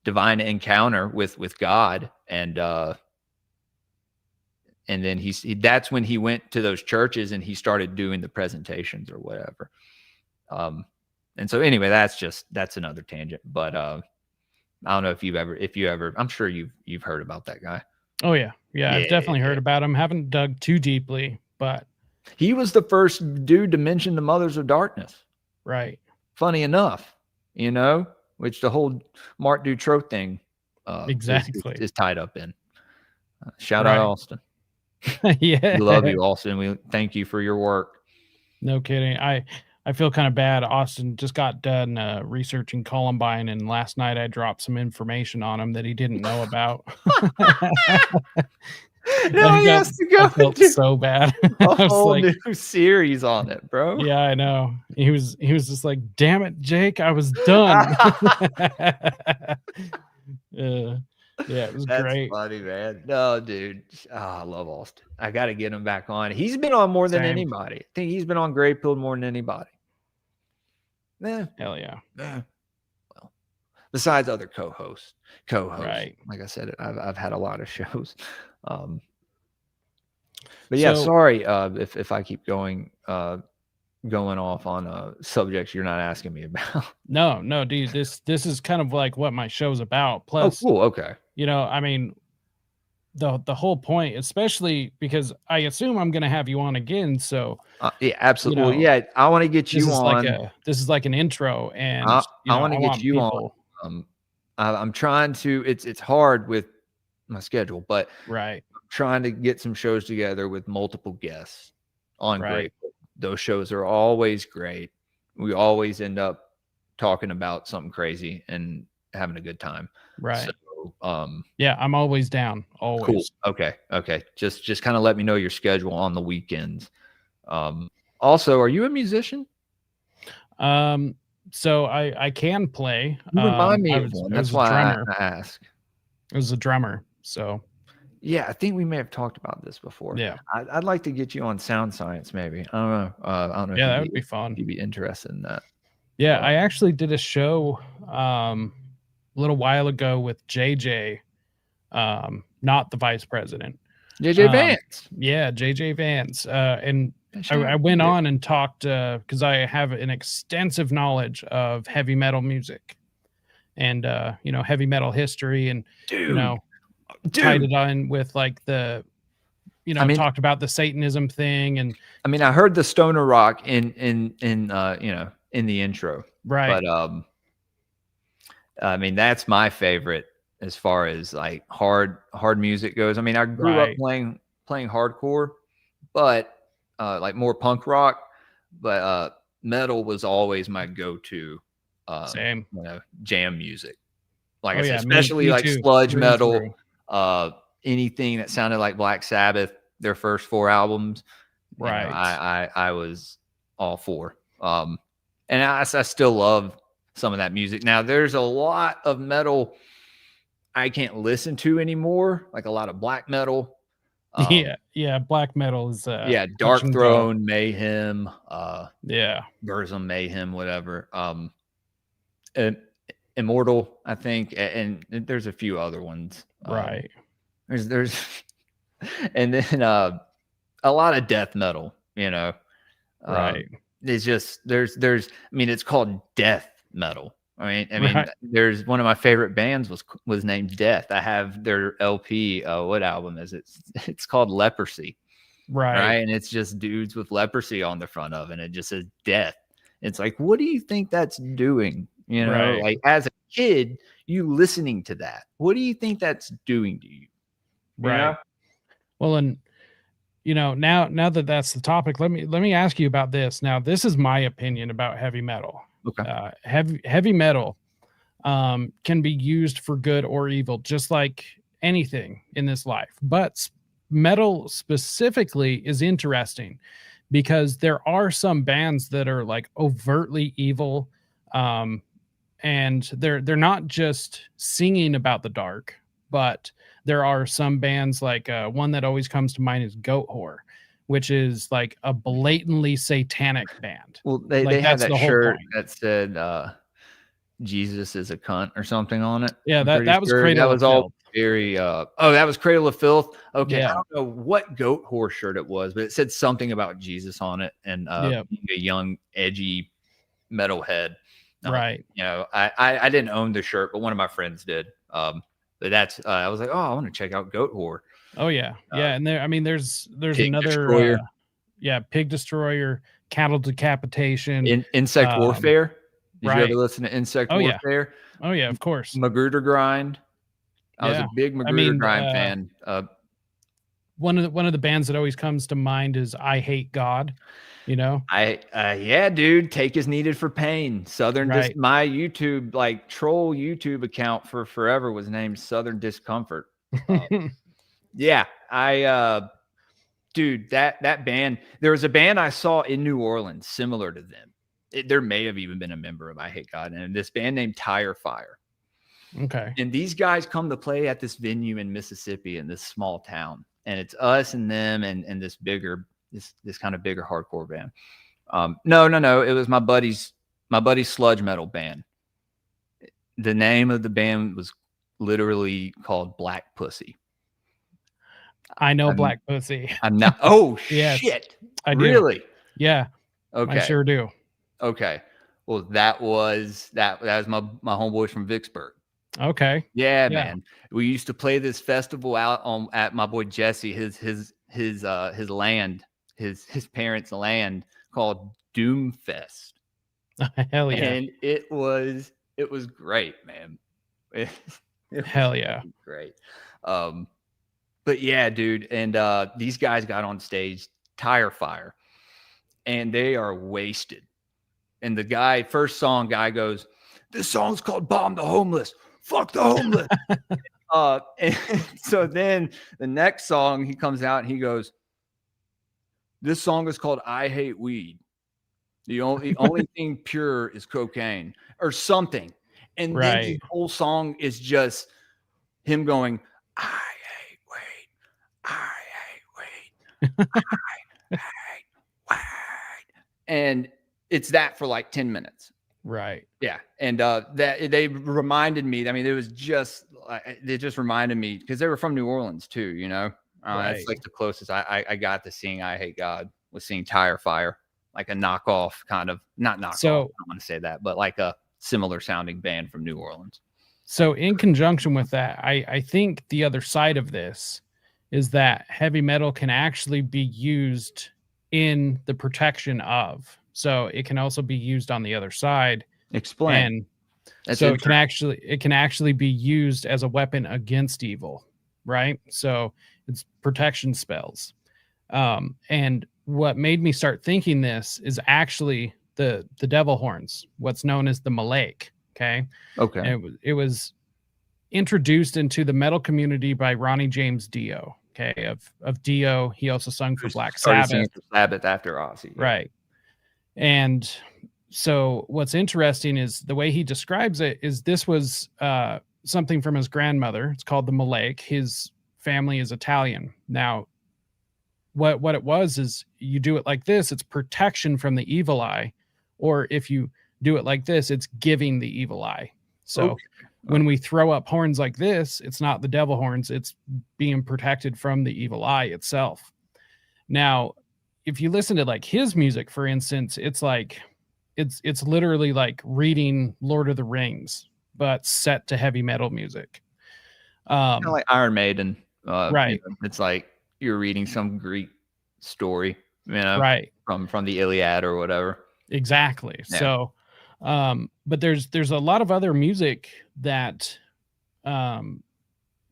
divine encounter with God, and then that's when he went to those churches and he started doing the presentations or whatever. And so anyway, that's another tangent, but I don't know if you ever, I'm sure you've heard about that guy. Oh yeah. I've definitely heard about him. Haven't dug too deeply, but he was the first dude to mention the Mothers of Darkness. Right. Funny enough, you know, which the whole Mark Dutroux thing exactly is tied up in. Shout out Austin. Yeah. We love you, Austin. We thank you for your work. No kidding. I feel kind of bad. Austin just got done researching Columbine, and last night I dropped some information on him that he didn't know about. Now he has to go. I felt so bad. A whole new series on it, bro. Yeah, I know. He was just like, "Damn it, Jake, I was done." Yeah, it was great. Funny, man. No, dude. I love Austin. I got to get him back on. He's been on more than anybody. I think he's been on Grey Pilled more than anybody. Hell yeah. Well, besides other co-hosts. Right. Like I said, I've had a lot of shows. But yeah, sorry if I keep going off on subjects you're not asking me about. No, dude. This is kind of like what my show's about. Plus, cool. Okay. You know, I mean, the whole point, especially because I assume I'm going to have you on again. So yeah, absolutely. You know, yeah, I want to get you on. This is like an intro, and I want to get you people on. I'm trying to. It's hard with my schedule, but Right. trying to get some shows together with multiple guests on Right. Grateful. Those shows are always great. We always end up talking about something crazy and having a good time. Right. So, yeah, I'm always down. cool. Always. Okay. Just kind of let me know your schedule on the weekends. Also, are you a musician? So I can play. You remind me I of was, one. I That's was a why drummer. I ask. I was a drummer. So Yeah, I think we may have talked about this before. yeah. I'd like to get you on Sound Science, maybe. I don't know. I don't know Yeah, if that would be fun. you'd be interested in that. Yeah, I actually did a show a little while ago with JJ, not the vice president. JJ Vance. Yeah, JJ Vance. And Shout I out went to on and talked because I have an extensive knowledge of heavy metal music and heavy metal history, and Dude. tied it on with like the I mean- talked about the Satanism thing. And I mean, I heard the stoner rock in the intro. right. But I mean, that's my favorite as far as like hard music goes. I mean, I grew up Right. playing hardcore, but like more punk rock, but metal was always my go-to Same. jam music. Like Oh, I said, yeah, me especially like too, sludge through and metal, through. anything that sounded like Black Sabbath, their first 4 albums. Right. I was all for. And I still love some of that music. Now there's a lot of metal I can't listen to anymore, like a lot of black metal. Yeah, black metal is Dark touch and go. Throne, Mayhem, Yeah. Burzum, Mayhem, whatever. And Immortal, I think, and there's a few other ones. Right. There's and then a lot of death metal, Right. It's just there's I mean, it's called death metal. I mean Right. there's one of my favorite bands was named Death. I have their LP. What album is it? It's called Leprosy. Right. And it's just dudes with leprosy on the front of it, and it just says death. It's like, what do you think that's doing? Right. Like as a kid, you listening to that, what do you think that's doing to you? Right. Well, and now that that's the topic, let me ask you about this. Now, this is my opinion about heavy metal. Okay. Heavy metal can be used for good or evil, just like anything in this life. But metal specifically is interesting because there are some bands that are like overtly evil, and they're not just singing about the dark, but there are some bands like one that always comes to mind is Goat Whore, which is like a blatantly satanic band. Well, they Like, had that's that the whole shirt point. that said Jesus is a cunt or something on it. Yeah, I'm that pretty was sure. Cradle That of was all Filth. very that was Cradle of Filth. Okay, Yeah. I don't know what Goat Whore shirt it was, but it said something about Jesus on it and Yeah. being a young, edgy metalhead. Right. I didn't own the shirt, but one of my friends did. But that's I was like, oh, I want to check out Goat Whore. Oh yeah. Yeah. And there's Pig another Destroyer. Pig Destroyer, Cattle Decapitation, Insect Warfare. Did you right. ever listen to Insect Oh, yeah. Warfare? Oh yeah, of course. Magruder Grind. I was Yeah. a big Magruder Grind fan. One of the bands that always comes to mind is I Hate God. Yeah, dude, Take is Needed for Pain. Right. My YouTube, like troll YouTube account for forever was named Southern Discomfort. Yeah, dude, that band, there was a band I saw in New Orleans similar to them. There may have even been a member of I Hate God, and this band named Tire Fire. Okay. And these guys come to play at this venue in Mississippi in this small town, and it's us and them and this kind of bigger hardcore band. No, it was my buddy's sludge metal band. The name of the band was literally called Black Pussy. I know Black Pussy. I'm not. Oh Yes, shit! I do. Really? Yeah. Okay. I sure do. Okay. Well, that was my homeboys from Vicksburg. Okay. Yeah, man. We used to play this festival out at my boy Jesse, his land, his parents' land, called Doomfest. Hell yeah. And it was great, man. It was Hell yeah. fucking great. But yeah, dude, and these guys got on stage, Tire Fire, and they are wasted. And the guy, first song, guy goes, "This song's called Bomb the Homeless. Fuck the homeless." And so then the next song, he comes out and he goes, "This song is called I Hate Weed. The only thing pure is cocaine," or something. And then the Right. whole song is just him going, "I hate weed. I hate weed. I hate weed." And it's that for like 10 minutes. Right. Yeah. And that they reminded me, I mean, it just reminded me because they were from New Orleans too, you know. That's Right. like the closest I got to seeing I Hate God was seeing Tire Fire, like a knockoff kind of, not knockoff, I So don't want to say that, but like a similar sounding band from New Orleans. so in conjunction with that, I think the other side of this is that heavy metal can actually be used in the protection of. So it can also be used on the other side. Explain. And That's so interesting. it can actually be used as a weapon against evil, right? So it's protection spells. And what made me start thinking this is actually the devil horns, what's known as the Malek. Okay. Okay. And it was introduced into the metal community by Ronnie James Dio. Okay, of Dio. He also sung for Black Started Sabbath. singing for Sabbath after Ozzy. Yeah. Right. And so what's interesting is the way he describes it is this was something from his grandmother. It's called the Malek. His family is Italian. Now, what it was is you do it like this, it's protection from the evil eye. Or if you do it like this, it's giving the evil eye. So Okay. when we throw up horns like this, it's not the devil horns, it's being protected from the evil eye itself. Now, if you listen to like his music, for instance, it's like it's literally like reading Lord of the Rings, but set to heavy metal music. Kind of like Iron Maiden. Right. It's like you're reading some Greek story, you know, Right. from the Iliad or whatever. Exactly. Yeah. So, but there's a lot of other music that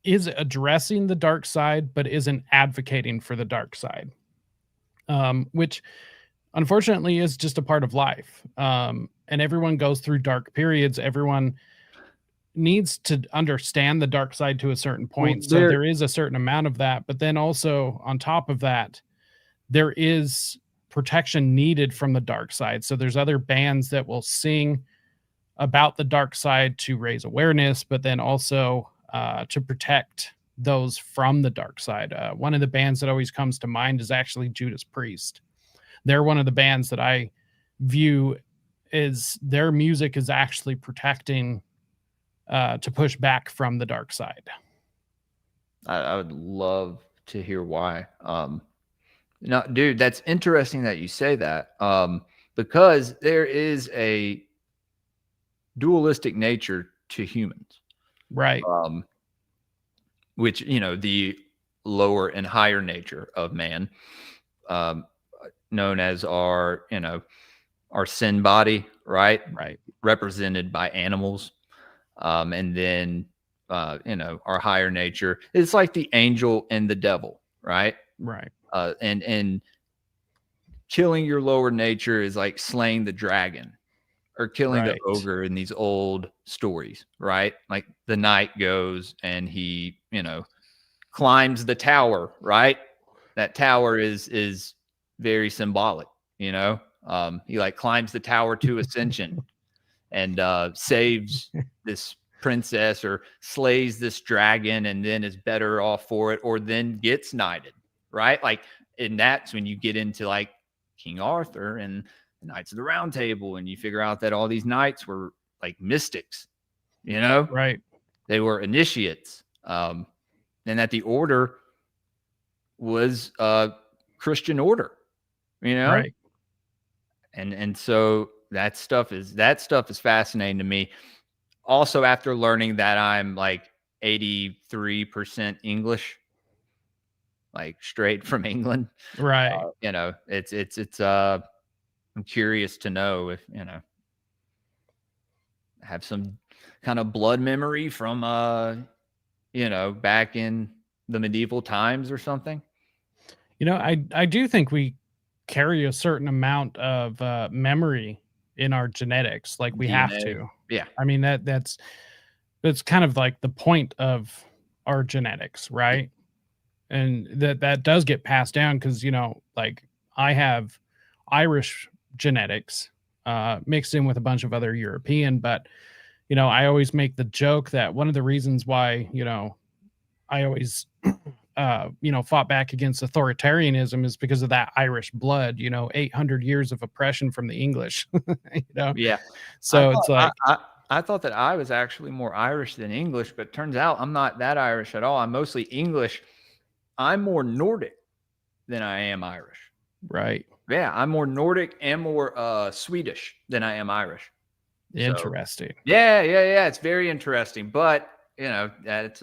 is addressing the dark side, but isn't advocating for the dark side, which unfortunately is just a part of life. And everyone goes through dark periods. Everyone needs to understand the dark side to a certain point. So there is a certain amount of that, but then also on top of that, there is protection needed from the dark side. So there's other bands that will sing about the dark side to raise awareness, but then also to protect those from the dark side. One of the bands that always comes to mind is actually Judas Priest. They're one of the bands that I view is their music is actually protecting to push back from the dark side. I would love to hear why. No, dude, that's interesting that you say that. Because there is a dualistic nature to humans. Right. Which, you know, the lower and higher nature of man, known as our, you know, our sin body, right? Right. Represented by animals. And then, you know, our higher nature is like the angel and the devil, right? Right. And killing your lower nature is like slaying the dragon or killing the Right. ogre in these old stories, right? Like the knight goes and he, you know, climbs the tower, right? That tower is very symbolic, you know. He like climbs the tower to ascension and saves this princess or slays this dragon and then is better off for it or then gets knighted, right? Like, and that's when you get into like King Arthur and the Knights of the Round Table and you figure out that all these knights were like mystics, you know. Right. They were initiates, and that the order was a Christian order, you know. Right. And so that stuff is fascinating to me. Also, after learning that I'm like 83% English, like straight from England, Right. you know, it's I'm curious to know if, you know, have some kind of blood memory from back in the medieval times or something. I do think we carry a certain amount of memory in our genetics, like we have DNA. to. Yeah. I mean that's kind of like the point of our genetics, right? And that does get passed down because like I have Irish genetics mixed in with a bunch of other European, but I always make the joke that one of the reasons why I always fought back against authoritarianism is because of that Irish blood, 800 years of oppression from the English, Yeah. So it's like, I thought that I was actually more Irish than English, but turns out I'm not that Irish at all. I'm mostly English. I'm more Nordic than I am Irish. right. Yeah, I'm more Nordic and more Swedish than I am Irish. Interesting. So, yeah. It's very interesting, but that's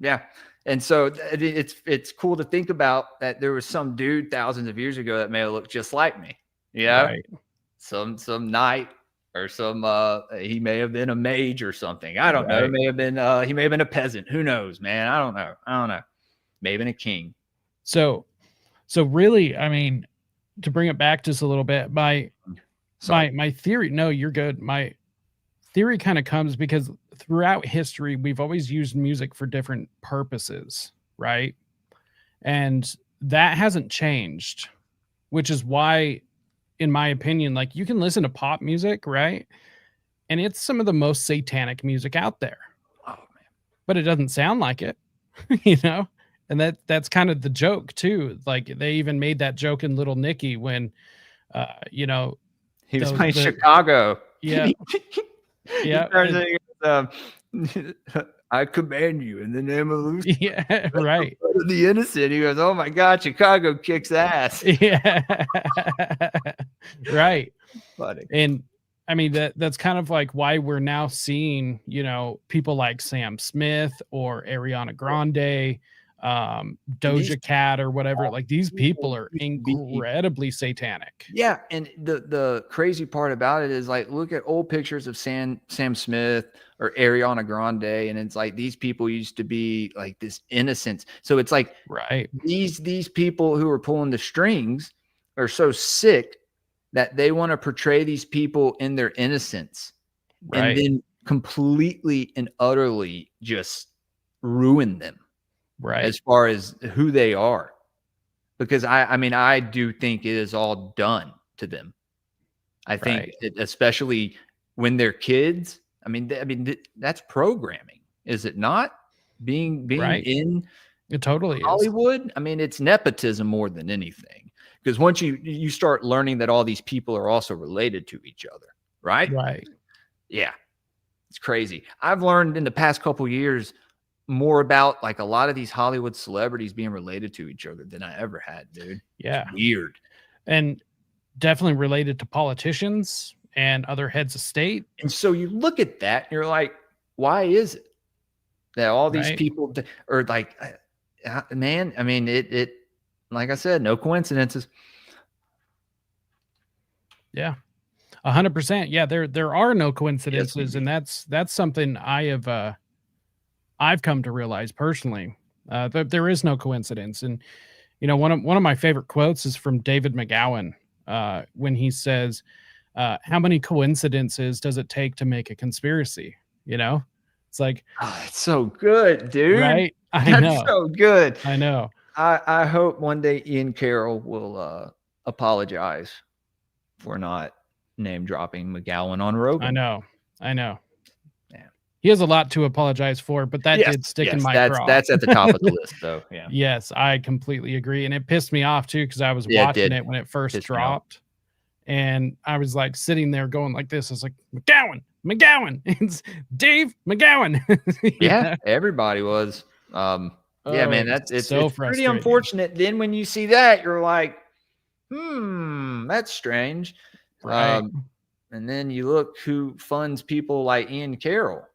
yeah. And so it's cool to think about that there was some dude thousands of years ago that may have looked just like me. Right. Some knight or some he may have been a mage or something. I don't know. Right. He may have been a peasant. Who knows, man? I don't know. Maybe a king. So really, I mean, to bring it back just a little bit, my theory, no, you're good. My theory kind of comes because throughout history, we've always used music for different purposes, right? And that hasn't changed, which is why, in my opinion, like you can listen to pop music, right? And it's some of the most satanic music out there. Oh man. But it doesn't sound like it, And that's kind of the joke too. Like they even made that joke in Little Nicky when he was playing Chicago. Yeah. Yeah. I command you in the name of Lucifer. Yeah, right. The innocent. He goes, oh my God, Chicago kicks ass. Yeah. Right. Funny. And I mean that's kind of like why we're now seeing, people like Sam Smith or Ariana Grande, Doja Cat or whatever. Like these people are incredibly satanic. Yeah, and the crazy part about it is like look at old pictures of Sam Smith or Ariana Grande, and it's like these people used to be like this innocence. So it's like right. These people who are pulling the strings are so sick that they want to portray these people in their innocence, right, and then completely and utterly just ruin them. Right. As far as who they are, because I do think it is all done to them. I think especially when they're kids. I mean, that's programming, is it not? Being right. in it totally Hollywood. Is. I mean, it's nepotism more than anything. Because once you start learning that all these people are also related to each other, right? Right. Yeah, it's crazy. I've learned in the past couple of years more about like a lot of these Hollywood celebrities being related to each other than I ever had, dude. Yeah. It's weird. And definitely related to politicians and other heads of state. And so you look at that and you're like, why is it that all these people are like, man, I mean, it, like I said, no coincidences. Yeah. 100%. Yeah. There are no coincidences. And that's something I've come to realize personally, that there is no coincidence. And, one of my favorite quotes is from David McGowan, when he says, how many coincidences does it take to make a conspiracy? It's like, it's so good, dude. Right. That's so good. I know. I hope one day Ian Carroll will apologize for not name dropping McGowan on Rogan. I know. He has a lot to apologize for, but that did stick in my craw. That's at the top of the list, though. Yeah. Yes, I completely agree. And it pissed me off, too, because I was watching it when it first dropped. And I was like sitting there going like this. I was like, McGowan. It's Dave McGowan. Yeah, everybody was. Yeah, man, it's pretty unfortunate. Then when you see that, you're like, that's strange. Right. And then you look who funds people like Ian Carroll.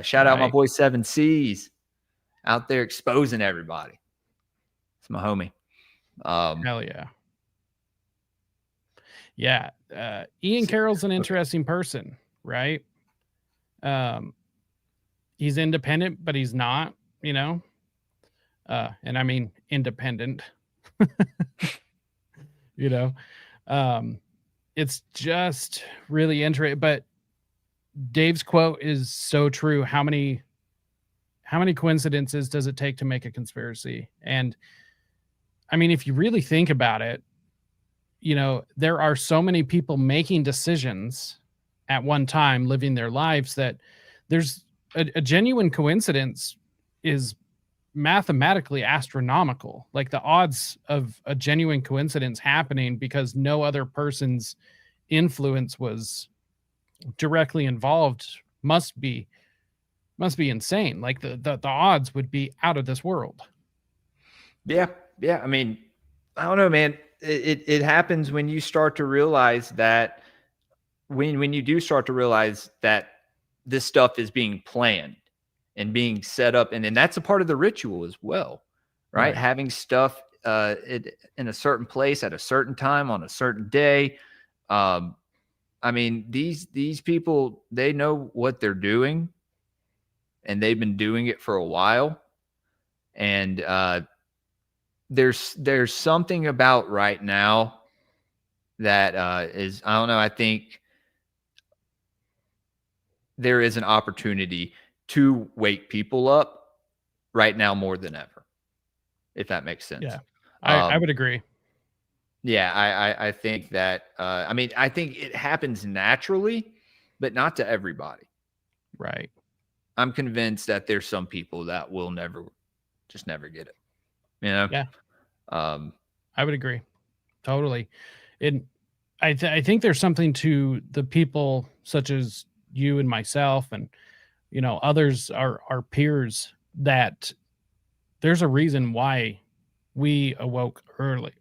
Shout out my boy 7 C's out there exposing everybody. It's my homie. Hell yeah. Yeah. Ian Carroll's an interesting person, right? He's independent, but he's not, you know? And I mean independent, you know? It's just really interesting. But Dave's quote is so true. How many coincidences does it take to make a conspiracy? And I mean, if you really think about it, you know, there are so many people making decisions at one time, living their lives, that there's a genuine coincidence is mathematically astronomical. Like the odds of a genuine coincidence happening because no other person's influence was directly involved must be insane. Like the odds would be out of this world. Yeah. Yeah. I mean, I don't know, man. It happens when you start to realize that when you do start to realize that this stuff is being planned and being set up, and that's a part of the ritual as well, right? Having stuff in a certain place at a certain time on a certain day. I mean, these people, they know what they're doing, and they've been doing it for a while. And there's something about right now that is, I don't know, I think there is an opportunity to wake people up right now more than ever, if that makes sense. Yeah, I would agree. Yeah, I think that, I mean, I think it happens naturally, but not to everybody. Right. I'm convinced that there's some people that will never get it. You know? Yeah. I would agree. Totally. I think there's something to the people such as you and myself and, you know, others, our peers, that there's a reason why we awoke early.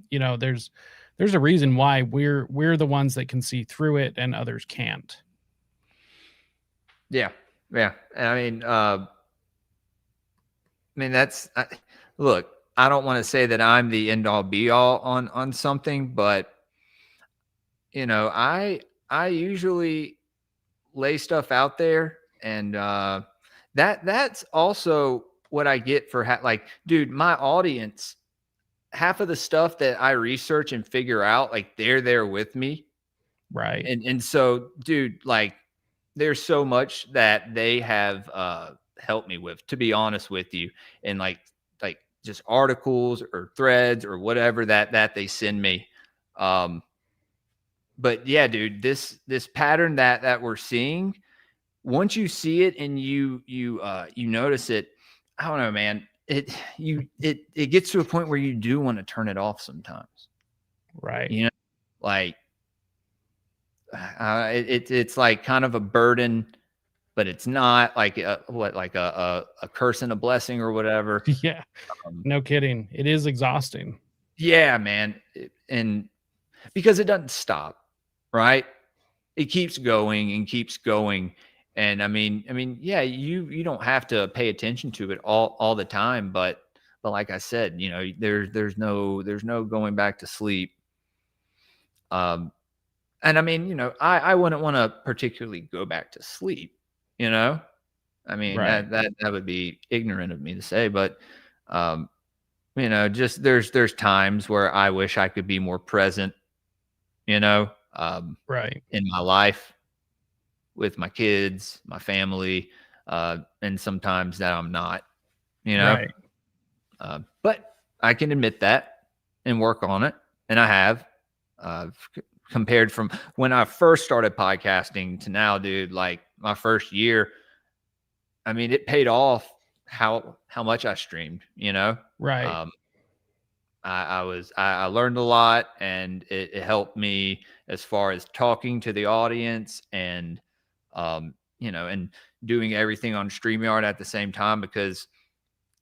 You know, there's a reason why we're the ones that can see through it and others can't. Yeah. Yeah. And I mean, look, I don't want to say that I'm the end all be all on something, but you know, I usually lay stuff out there, and that's also what I get for like, dude, my audience, half of the stuff that I research and figure out, like they're there with me. Right. And so, dude, like there's so much that they have helped me with, to be honest with you. And like just articles or threads or whatever that they send me. But yeah, dude, this pattern that we're seeing, once you see it and you notice it, I don't know, man, it gets to a point where you do want to turn it off sometimes. Right. You know, like it's like kind of a burden, but it's not like a curse and a blessing or whatever. Yeah. No kidding. It is exhausting. Yeah, man. And because it doesn't stop, right? It keeps going and keeps going. And I mean, yeah, you don't have to pay attention to it all the time, but like I said, you know, there's no going back to sleep. And I mean, you know, I wouldn't want to particularly go back to sleep, you know? I mean, Right. that would be ignorant of me to say, but you know, just there's times where I wish I could be more present, you know, Right. in my life with my kids, my family, and sometimes that I'm not, you know. Right. But I can admit that and work on it, and I have. Compared from when I first started podcasting to now, dude, like my first year, I mean, it paid off how much I streamed, you know? Right. I learned a lot, and it helped me as far as talking to the audience and, you know, and doing everything on StreamYard at the same time, because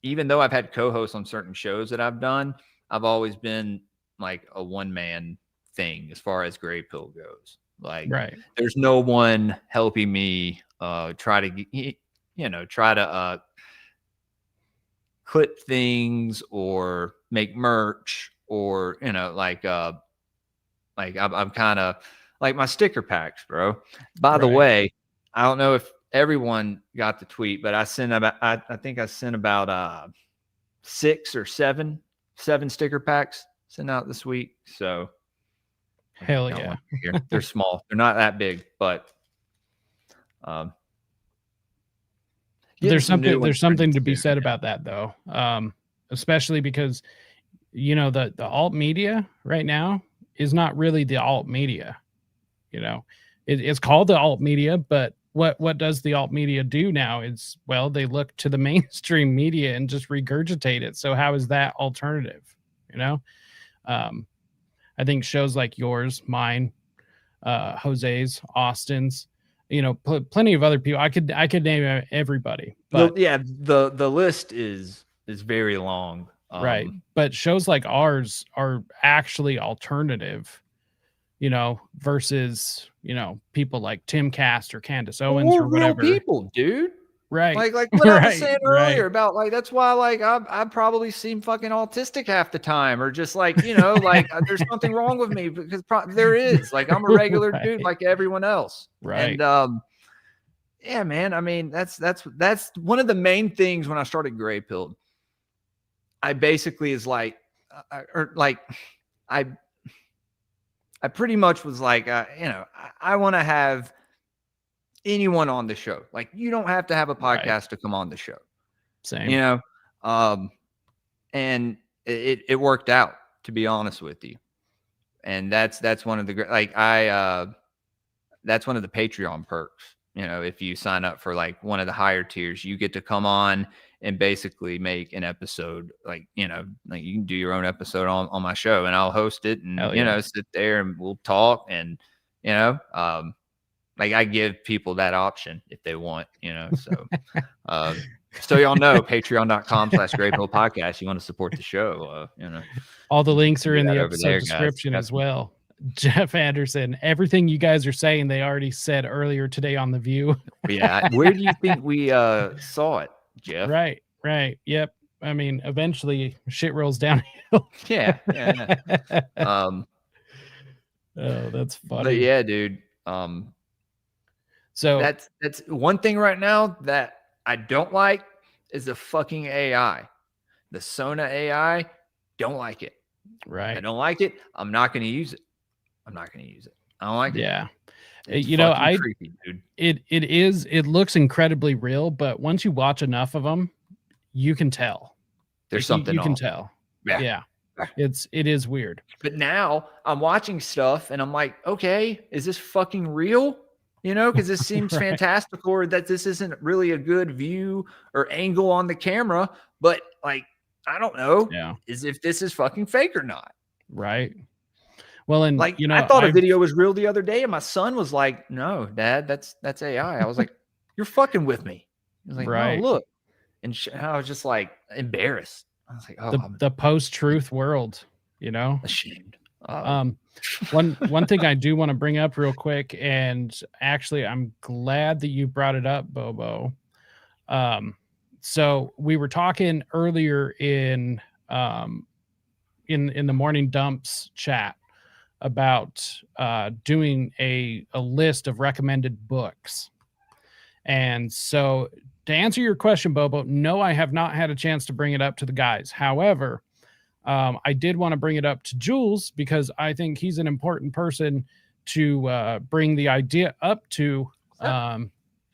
even though I've had co-hosts on certain shows that I've done, I've always been like a one-man thing as far as Gray Pill goes. Like, Right. there's no one helping me try to clip things or make merch or, you know, like Like I'm kind of like my sticker packs, bro. By the Right. way, I don't know if everyone got the tweet, but I think I sent about 6 or 7 sticker packs sent out this week. So Hell got yeah. one here. They're small. They're not that big, but There's getting some new something ones there's something to be pretty soon, said yeah. about that though. Especially because the alt media right now is not really the alt media. It's called the alt media, but what does the alt media do now is, well, they look to the mainstream media and just regurgitate it. So how is that alternative? I think shows like yours, mine, Jose's, Austin's, plenty of other people. I could name everybody, but Yeah, the list is very long. right. But shows like ours are actually alternative, versus, people like Tim Cast or Candace Owens or real whatever. people, dude. Right. Like what I was Right, saying right. earlier about, like, that's why, like, I probably seem fucking autistic half the time, or just like, like there's something wrong with me, because there is, like, I'm a regular dude Right. like everyone else. Right. And yeah, man. I mean, that's one of the main things when I started Gray Pilled. I basically is like, I pretty much was like, I want to have anyone on the show. Like, you don't have to have a podcast Right. to come on the show. Same. And it worked out, to be honest with you. And that's one of the great, that's one of the Patreon perks. If you sign up for like one of the higher tiers, you get to come on and basically make an episode, like you can do your own episode on my show, and I'll host it, and Hell yeah. sit there and we'll talk, and like, I give people that option if they want, so so y'all know, patreon.com/graypill podcast. You want to support the show, all the links are in the over episode there, guys. description as well. Jeff Anderson, everything you guys are saying, they already said earlier today on The View. Yeah. Where do you think we saw it, Jeff? Right. Yep. I mean, eventually shit rolls downhill. Yeah. Oh, that's funny. But yeah, dude. So that's one thing right now that I don't like is the fucking AI. The Sona AI, don't like it. right. I don't like it. I'm not going to use it. I don't like it. Yeah. It's creepy, dude. It looks incredibly real, but once you watch enough of them, you can tell. There's something you can off. tell. Yeah. It is weird. But now I'm watching stuff and I'm like, okay, is this fucking real? Because this seems Right. fantastical, or that this isn't really a good view or angle on the camera. But like, I don't know, is if this is fucking fake or not. Right. Well, and like, I thought a video was real the other day, and my son was like, "No, Dad, that's AI." I was like, "You're fucking with me." He was like, right. "No, look," and I was just like embarrassed. I was like, "Oh, the post-truth world, ashamed." One thing I do want to bring up real quick, and actually, I'm glad that you brought it up, Bobo. So we were talking earlier in the morning dumps chat about doing a list of recommended books. And so to answer your question, Bobo, no, I have not had a chance to bring it up to the guys. However, I did want to bring it up to Jules, because I think he's an important person to bring the idea up to,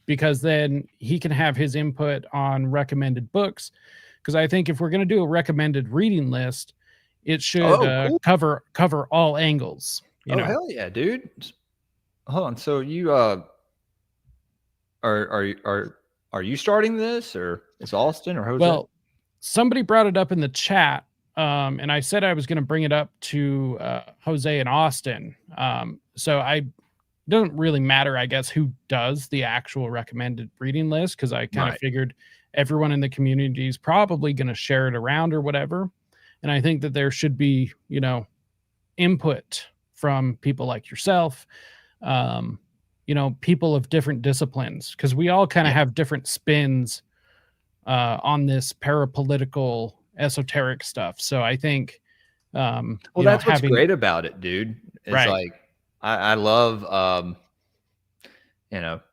because then he can have his input on recommended books. Because I think if we're going to do a recommended reading list, it should cool. cover all angles. Hell yeah, dude! Hold on. So you are you starting this, or is Austin or Jose? Well, somebody brought it up in the chat, and I said I was going to bring it up to Jose and Austin. So it doesn't really matter, I guess, who does the actual recommended reading list, because I kind of figured everyone in the community is probably going to share it around or whatever. And I think that there should be, input from people like yourself, people of different disciplines, because we all kind of have different spins on this parapolitical esoteric stuff. So I think, that's what's great about it, dude. It's Right. like I love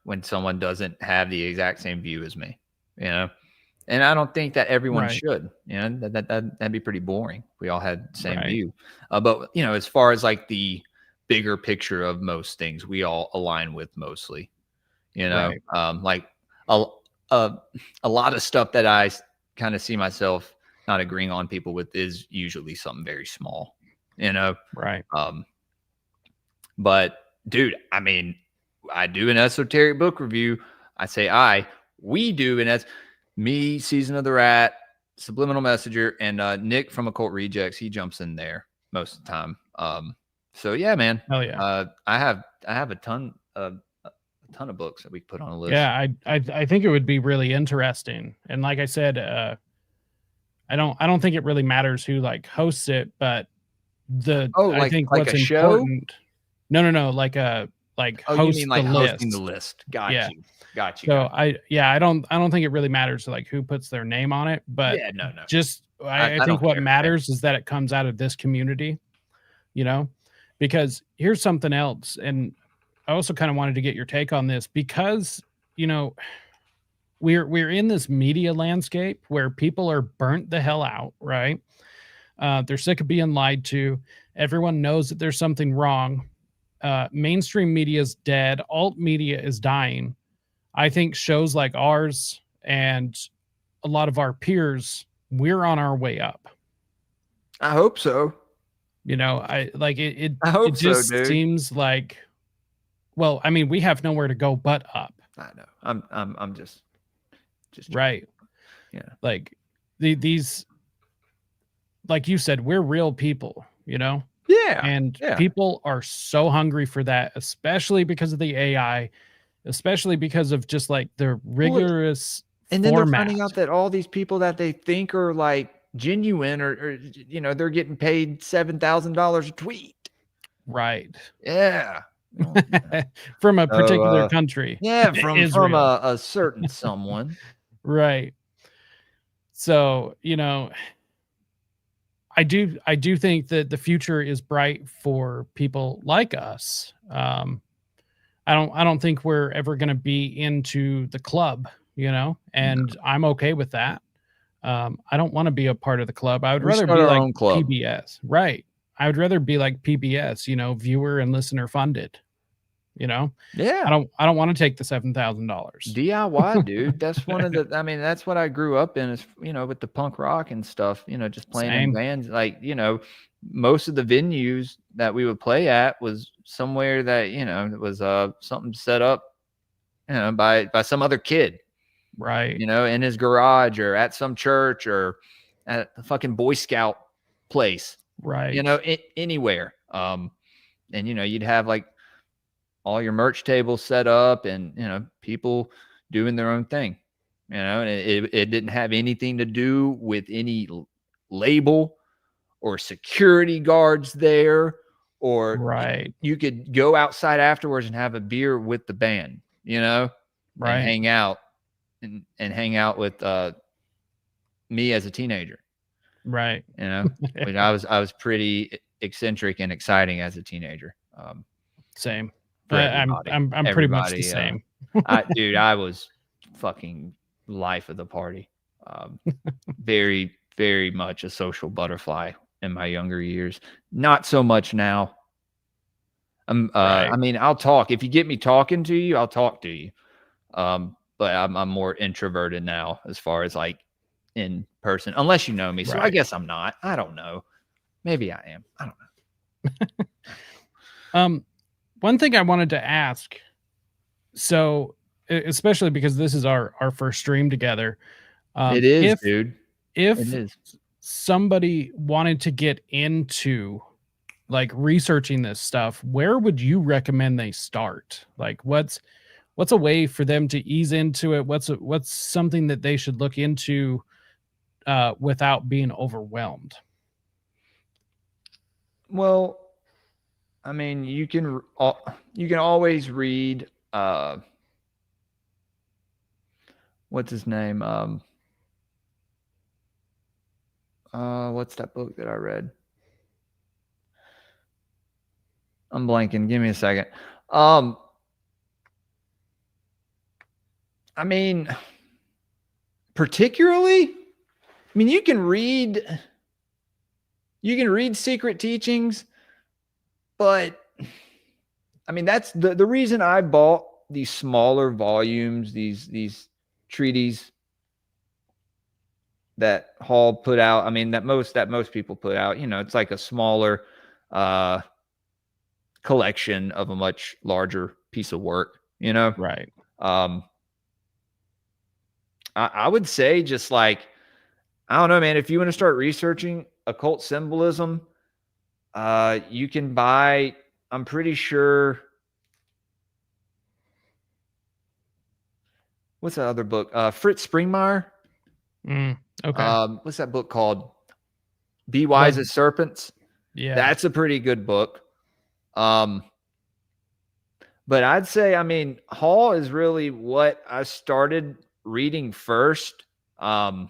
when someone doesn't have the exact same view as me, and I don't think that everyone Right. should. That'd be pretty boring. We all had the same Right. view. But as far as like the bigger picture of most things, we all align with mostly. Right. Like a a lot of stuff that I kind of see myself not agreeing on people with is usually something very small. Right. But dude, I mean, I do an esoteric book review. I say we do me, Season of the Rat, Subliminal Messenger, and Nick from Occult Rejects. He jumps in there most of the time. So yeah, man. Hell yeah. I have a ton of books that we put on a list. Yeah, I think it would be really interesting. And like I said, I don't think it really matters who like hosts it, but I think like what's a show? important. No, like Oh, you host mean like the hosting the list. list? Got Yeah. you. Got you. So I don't think it really matters like who puts their name on it, but Yeah, no. just I I think don't what care. matters is that it comes out of this community, because here's something else. And I also kind of wanted to get your take on this because, we're in this media landscape where people are burnt the hell out, right? They're sick of being lied to. Everyone knows that there's something wrong. Mainstream media is dead. Alt media is dying. I think shows like ours and a lot of our peers, we're on our way up. I hope so. I like it. I hope it just so, dude. seems like, well, I mean, we have nowhere to go but up. I know. I'm just right. Yeah. Like these, like you said, we're real people, Yeah. and yeah. people are so hungry for that, especially because of the AI, especially because of just like the rigorous and then format. they're finding out that all these people that they think are like genuine or they're getting paid $7,000 a tweet. Right. Yeah. From a particular country. Yeah, from Israel. a certain someone. Right. So, I do think that the future is bright for people like us. I don't think we're ever going to be into the club, and I'm okay with that. I don't want to be a part of the club. I would rather be like PBS. Right. I would rather be like PBS, viewer and listener funded. Yeah. I don't want to take the $7,000. DIY, dude. That's one of the, I mean, that's what I grew up in is, with the punk rock and stuff, just playing in bands. Like, most of the venues that we would play at was somewhere that, it was something set up, by some other kid. Right. In his garage or at some church or at a fucking Boy Scout place. Right. Anywhere. And, you'd have like all your merch tables set up and, people doing their own thing, and it didn't have anything to do with any label or security guards there, or right. You could go outside afterwards and have a beer with the band, right. and hang out and hang out with me as a teenager. Right. Which I was pretty eccentric and exciting as a teenager. Same. I'm pretty much the same. Dude, I was fucking life of the party. Very, very much a social butterfly in my younger years. Not so much now. Right. I mean, I'll talk. If you get me talking to you, I'll talk to you. But I'm more introverted now as far as like in person, unless you know me. So Right. I guess I'm not. I don't know. Maybe I am. I don't know. One thing I wanted to ask, so especially because this is our first stream together. It is, dude. If it is. Somebody wanted to get into like researching this stuff, where would you recommend they start? Like what's a way for them to ease into it? What's something that they should look into without being overwhelmed? Well, I mean, you can always read what's his name? What's that book that I read? I'm blanking. Give me a second. I mean, particularly, I mean, you can read Secret Teachings, but I mean, that's the reason I bought these smaller volumes, these treaties that Hall put out. I mean, that most people put out. You know, it's like a smaller collection of a much larger piece of work. You know, Right. I would say just like, I don't know, man. If you want to start researching occult symbolism, you can buy. I'm pretty sure. What's that other book? Fritz Springmeier. Okay. What's that book called? Be Wise as Serpents. Yeah. That's a pretty good book. But I'd say, I mean, Hall is really what I started reading first. Now,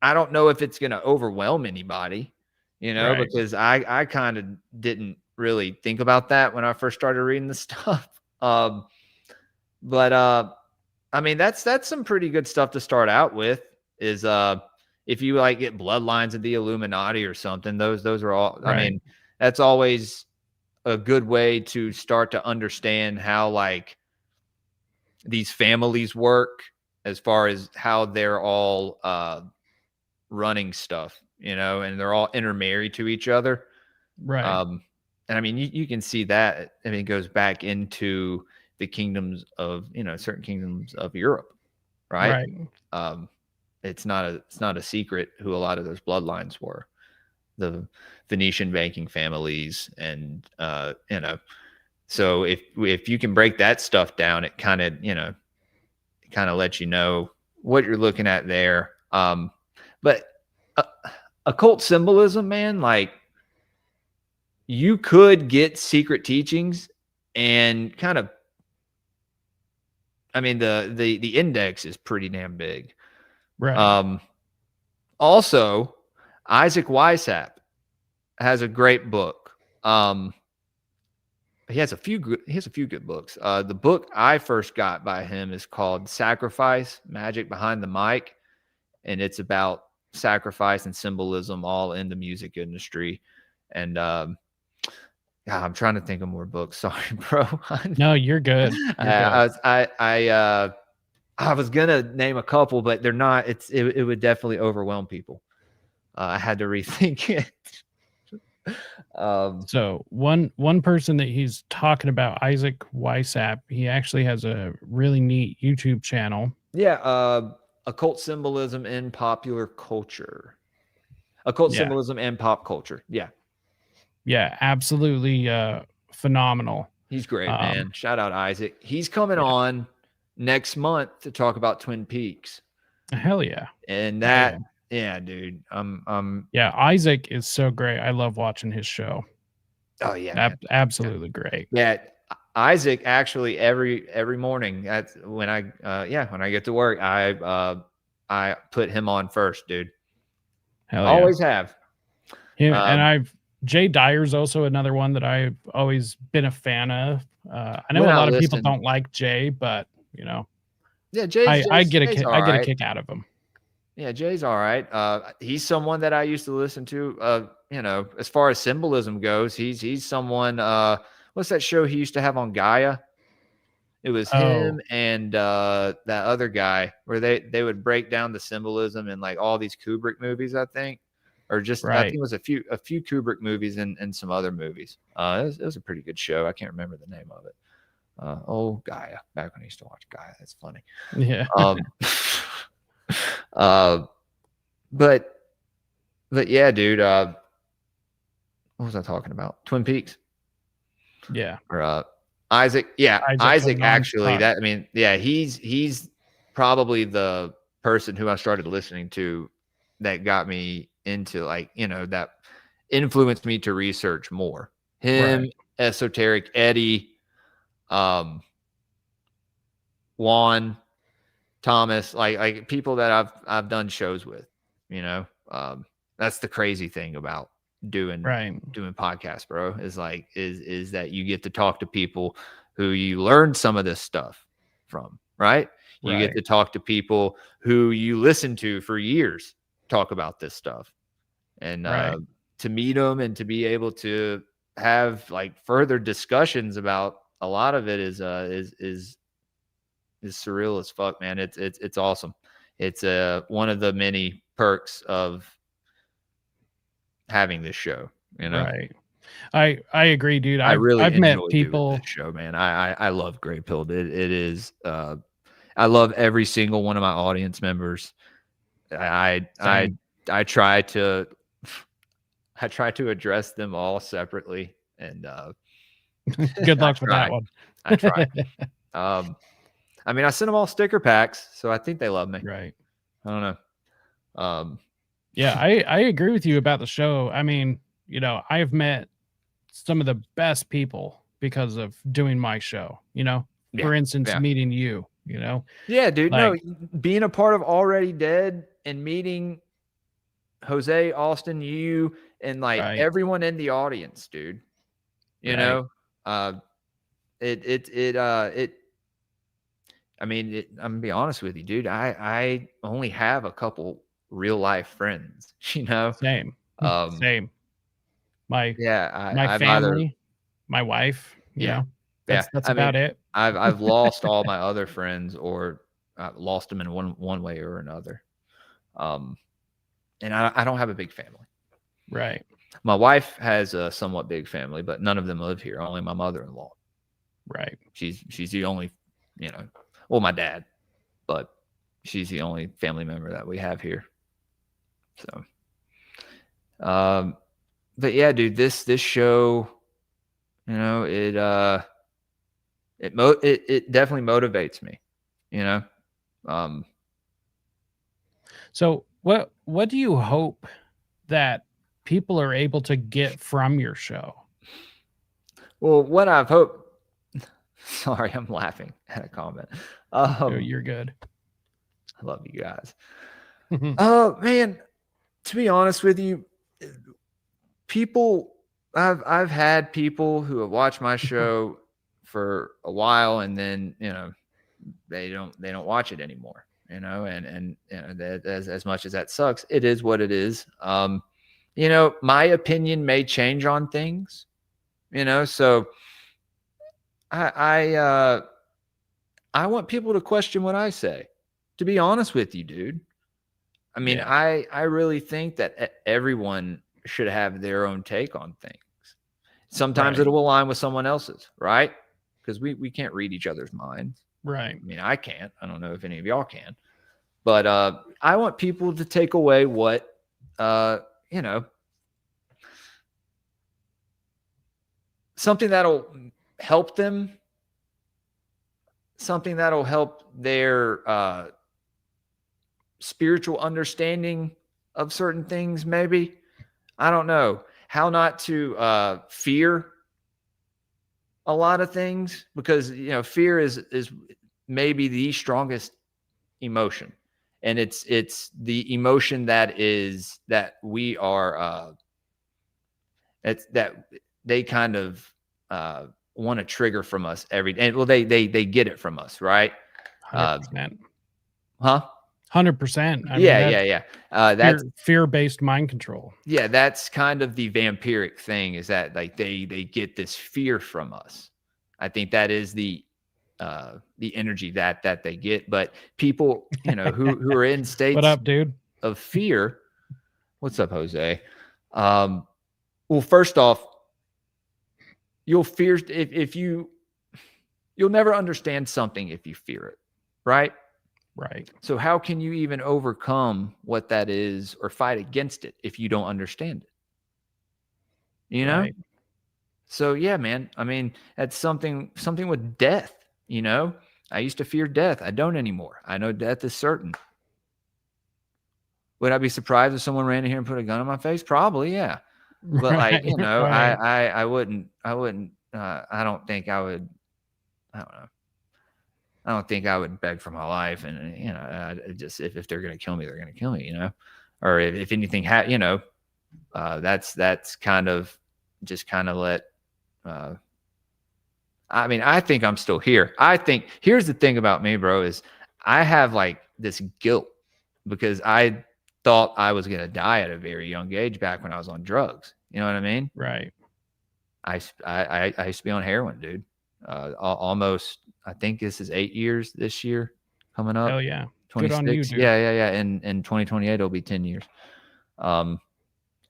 I don't know if it's going to overwhelm anybody, you know, Right. because I kind of didn't really think about that when I first started reading the stuff. But I mean, that's some pretty good stuff to start out with. Is if you like get Bloodlines of the Illuminati or something, those are all. I Right. mean, that's always a good way to start to understand how like these families work as far as how they're all running stuff, you know, and they're all intermarried to each other. Right. And I mean, you can see that. I mean, it goes back into the kingdoms of, you know, certain kingdoms of Europe, right? Right. It's not a secret who a lot of those bloodlines were. The Venetian banking families, and you know, so if you can break that stuff down, it kind of, you know, it kind of lets you know what you're looking at there. But occult symbolism, man, like you could get Secret Teachings and kind of, I mean, the index is pretty damn big. Right. Also, Isaac Weishaupt has a great book. He has a few good books. The book I first got by him is called Sacrifice: Magic Behind the Mic, and it's about sacrifice and symbolism all in the music industry. And God, I'm trying to think of more books. Sorry, bro. No, you're good. You're good. I was gonna name a couple, but they're not. It would definitely overwhelm people. I had to rethink it. So one person that he's talking about, Isaac Weishaupt, he actually has a really neat YouTube channel. Yeah, occult symbolism in popular culture. Occult Yeah. symbolism and pop culture. Yeah, Yeah, absolutely phenomenal. he's great, man. Shout out Isaac. He's coming on next month to talk about Twin Peaks. Hell yeah. And that, yeah, dude. Yeah, Isaac is so great. I love watching his show. Oh yeah, Absolutely great. yeah. Isaac actually every morning. That's when I when I get to work, I put him on first, dude. Hell yeah. Always have. And Jay Dyer's also another one that I've always been a fan of. I know When a I lot of people listen- don't like Jay, but you know, Yeah, Jay's I get Jay's all I get a right. kick out of him. Yeah, Jay's all right. He's someone that I used to listen to. You know, as far as symbolism goes, he's someone. What's that show he used to have on Gaia? It was him and that other guy where they would break down the symbolism in like all these Kubrick movies, I think, or just I think it was a few Kubrick movies and some other movies. It was a pretty good show. I can't remember the name of it. Gaia. Back when I used to watch Gaia, that's funny. Yeah. But yeah, dude. What was I talking about? Twin Peaks. Yeah. Or Isaac. Yeah, Isaac actually. nonstop. That I mean, yeah, he's probably the person who I started listening to that got me into, like, you know, that influenced me to research more. Him, Right. Esoteric Eddie, Juan, Thomas, like people that I've done shows with, you know. That's the crazy thing about doing Right. doing podcasts, bro. Is like is that you get to talk to people who you learned some of this stuff from, right? You get Right. to talk to people who you listen to for years talk about this stuff, and Right. to meet them and to be able to have like further discussions about a lot of it is surreal as fuck, man. It's awesome. It's one of the many perks of having this show, you know. Right. I agree, dude. I really I've met enjoy doing this people. show, man. I love Gray Pilled. It is I love every single one of my audience members. I Same. I try to I try to address them all separately, and Good I luck with that try. one. I try. I mean, I sent them all sticker packs, so I think they love me. Right. I don't know. Yeah, I agree with you about the show. I mean, you know, I've met some of the best people because of doing my show, you know. Yeah, For instance, yeah. meeting you, you know. Yeah, dude. No, Like, being a part of Already Dead and meeting Jose, Austin, you, and like right. everyone in the audience, dude. You Right. know, it. I mean, I'm gonna be honest with you, dude. I only have a couple real life friends. You know, Same. um, Same. My yeah, I've either family, my wife, you yeah, know. yeah. That's I mean, about it. I've lost all my other friends, or lost them in one way or another. And I don't have a big family. Right. My wife has a somewhat big family, but none of them live here. Only my mother-in-law. Right. She's the only, you know, well, my dad, but she's the only family member that we have here. So, but yeah, dude, this show, you know, it definitely motivates me, you know. So what do you hope that people are able to get from your show? Well, what I've hoped. Sorry, I'm laughing at a comment. Oh, you're good. I love you guys. Oh man, to be honest with you, people, I've had people who have watched my show for a while, and then you know they don't watch it anymore. You know, and you know, that, as much as that sucks, it is what it is. You know, my opinion may change on things. You know, so I want people to question what I say. To be honest with you, dude. I mean, Yeah. I really think that everyone should have their own take on things. Sometimes Right. it'll align with someone else's, right? Because we can't read each other's minds. Right. I mean, I can't. I don't know if any of y'all can. But I want people to take away what, you know, something that'll help them, something that'll help their spiritual understanding of certain things, maybe. I don't know. How not to fear a lot of things, because you know, fear is maybe the strongest emotion. And it's the emotion that we are that they kind of want to trigger from us every day. Well, they get it from us, right? 100%. Huh? 100%. I Yeah, mean, yeah. That's fear-based mind control. yeah, that's kind of the vampiric thing, is that like they get this fear from us. I think that is the energy that they get. But people, you know, who are in states What up, dude? of fear. What's up, Jose? Well, first off, you'll fear if you'll never understand something if you fear it, right? Right. So how can you even overcome what that is or fight against it if you don't understand it? You know? Right. So yeah, man. I mean, that's something with death, you know? I used to fear death. I don't anymore. I know death is certain. Would I be surprised if someone ran in here and put a gun on my face? Probably, yeah. But like, you know, Right. I wouldn't I don't think I would, I don't know. I don't think I would beg for my life, and you know, just if they're gonna kill me, they're gonna kill me, you know, or if anything you know, That's kind of just kind of let. I mean, I think I'm still here. I think here's the thing about me, bro, is I have like this guilt because I thought I was gonna die at a very young age back when I was on drugs. You know what I mean? Right. I used to be on heroin, dude. Almost, I think this is 8 years this year coming up. Hell yeah. Good on you, 26. dude. Yeah. In 2028, it'll be 10 years.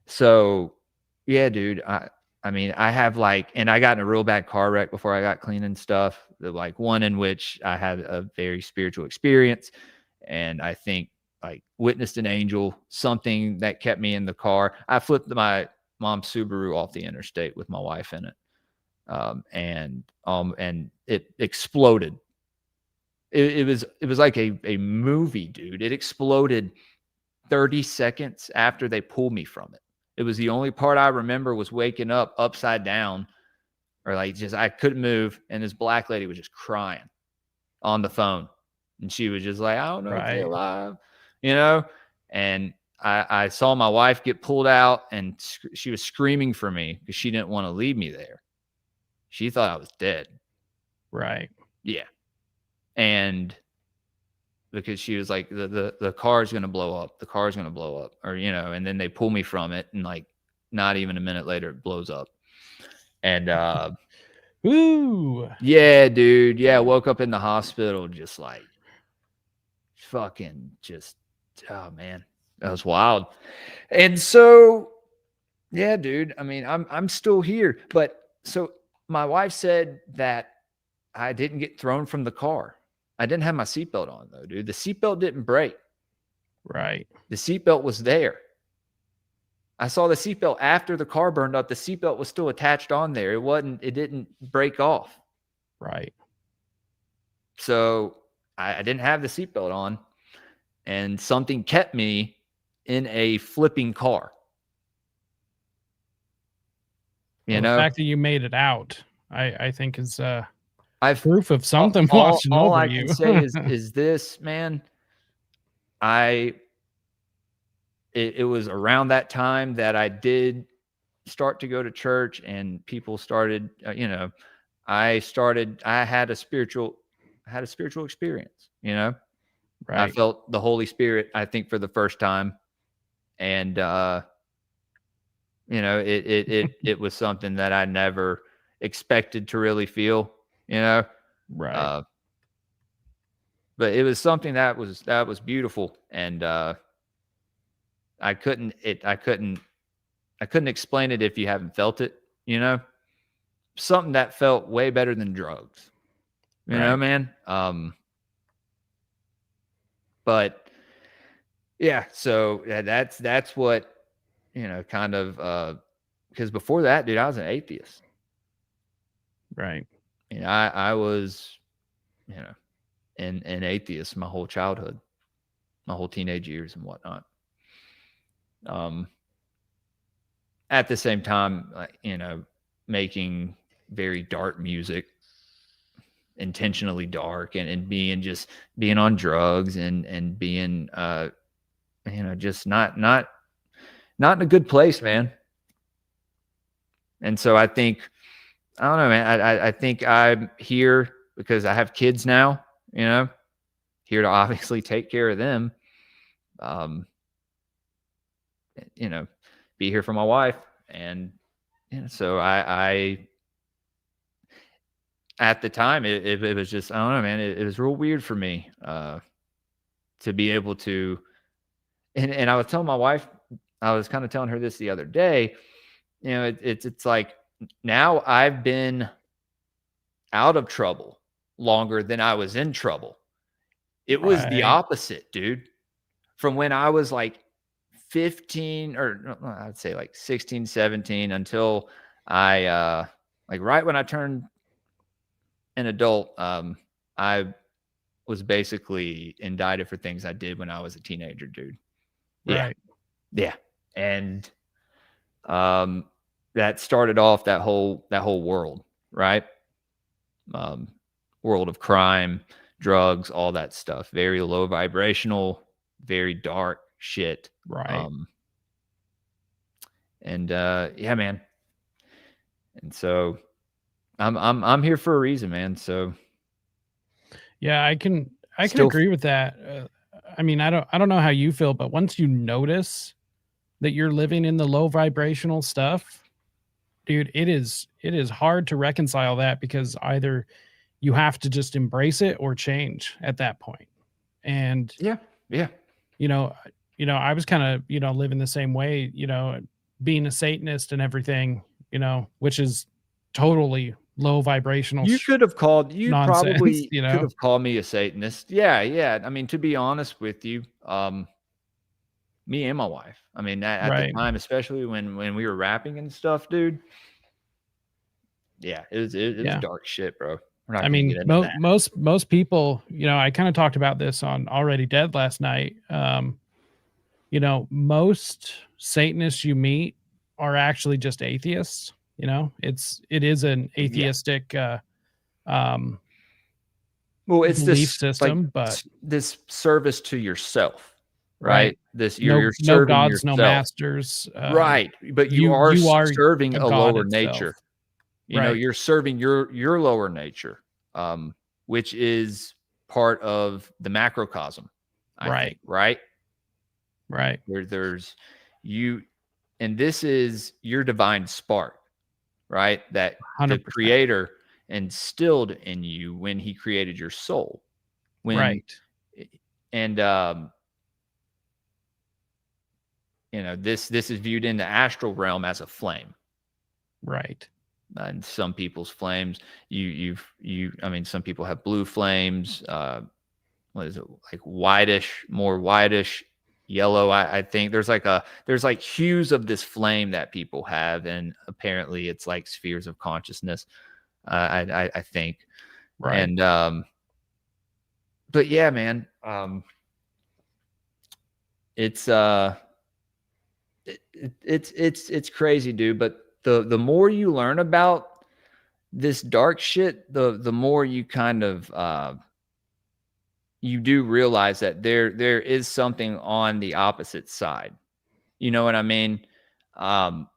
So yeah, dude, I mean, I have like, and I got in a real bad car wreck before I got clean and stuff. Like one in which I had a very spiritual experience, and I think like witnessed an angel, something that kept me in the car. I flipped my mom's Subaru off the interstate with my wife in it. And it exploded. It was like a movie, dude. It exploded 30 seconds after they pulled me from it. It was the only part I remember was waking up upside down, or like just I couldn't move, and this black lady was just crying on the phone, and she was just like, I don't know if they're Right. alive, you know. And I saw my wife get pulled out, and she was screaming for me because she didn't want to leave me there. She thought I was dead. Right. Yeah. And because she was like, the car's going to blow up. The car's going to blow up. Or, you know, and then they pull me from it. And like, not even a minute later, it blows up. And, Ooh. yeah, dude. Yeah. Woke up in the hospital, just like fucking just, oh man, that was wild. And so, yeah, dude, I mean, I'm still here. But so my wife said that I didn't get thrown from the car. I didn't have my seatbelt on though, dude. The seatbelt didn't break. Right. The seatbelt was there. I saw the seatbelt after the car burned up. The seatbelt was still attached on there. It didn't break off. Right. So I didn't have the seatbelt on, and something kept me in a flipping car. You know, the fact that you made it out, I think is I've proof of something all watching over I you. can say is this, man. It was around that time that I did start to go to church, and people started, you know, I had a spiritual experience, you know. I Right. felt the Holy Spirit, I think, for the first time. And you know, it was something that I never expected to really feel, you know. Right. But it was something that was beautiful, and I couldn't explain it if you haven't felt it, you know. Something that felt way better than drugs, you know, Right. man. But yeah, so yeah, that's what, you know, kind of, because before that, dude, I was an atheist. Right. You know, I was, you know, an atheist my whole childhood, my whole teenage years and whatnot. At the same time, like, you know, making very dark music, intentionally dark, and being on drugs, and being, you know, just not in a good place, man. And so I think, I don't know, man. I think I'm here because I have kids now, you know, here to obviously take care of them. You know, be here for my wife. And, you know, so I at the time, it was just, I don't know, man, it was real weird for me, to be able to, and I was telling my wife, I was kind of telling her this the other day, you know, it's like, now I've been out of trouble longer than I was in trouble. It was the Right. opposite, dude. From when I was like 15, or I'd say like 16, 17, until I, like right when I turned an adult, I was basically indicted for things I did when I was a teenager, dude. Yeah. Right. Yeah. And that started off that whole world, right? World of crime, drugs, all that stuff. Very low vibrational, very dark shit. Right. And yeah, man. And so I'm here for a reason, man. So Yeah, I can still agree with that. I mean, I don't know how you feel, but once you notice that you're living in the low vibrational stuff, dude, it is hard to reconcile that, because either you have to just embrace it or change at that point. And yeah. you know, I was kind of, living the same way, being a Satanist and everything, which is totally low vibrational You could have called you nonsense, probably could have called me a Satanist. Yeah. I mean, to be honest with you, me and my wife. I mean, at the Right. time, especially when we were rapping and stuff, dude. Yeah, it was Yeah. dark shit, bro. We're not I gonna mean, get into that. most people, I kind of talked about this on Already Dead last night. Most Satanists you meet are actually just atheists. It is an Yeah. atheistic um Well, it's belief this like system, but this service to yourself, right? right. This No you're no serving gods, no yourself, masters. right? But you are You are serving a a god lower itself. nature. You know, Right. you're serving your lower nature, which is part of the macrocosm. I Right. think, right? Right. There's you, and this is your divine spark, right? That the 100%. Creator instilled in you when He created your soul. When Right. and this is viewed in the astral realm as a flame. Right. And some people's flames, I mean, some people have blue flames. What is it, like more whitish, yellow? I think there's like hues of this flame that people have, and apparently it's like spheres of consciousness. I think, Right. and but yeah, man, it's it's crazy, dude. But the more you learn about this dark shit, the more you kind of you do realize that there is something on the opposite side. You know what I mean? But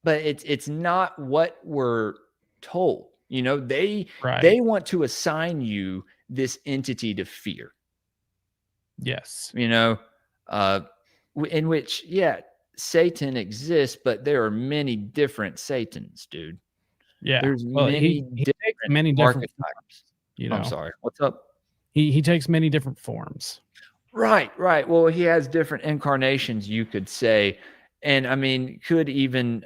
it's not what we're told. They Right. want to assign you this entity to fear. Yes. In which, yeah, Satan exists, but there are many different Satans, dude. Yeah. There's Well, many he takes different many different archetypes. forms, I'm sorry. What's up? He takes many different forms. Right. Well, he has different incarnations, you could say. And I mean, could even,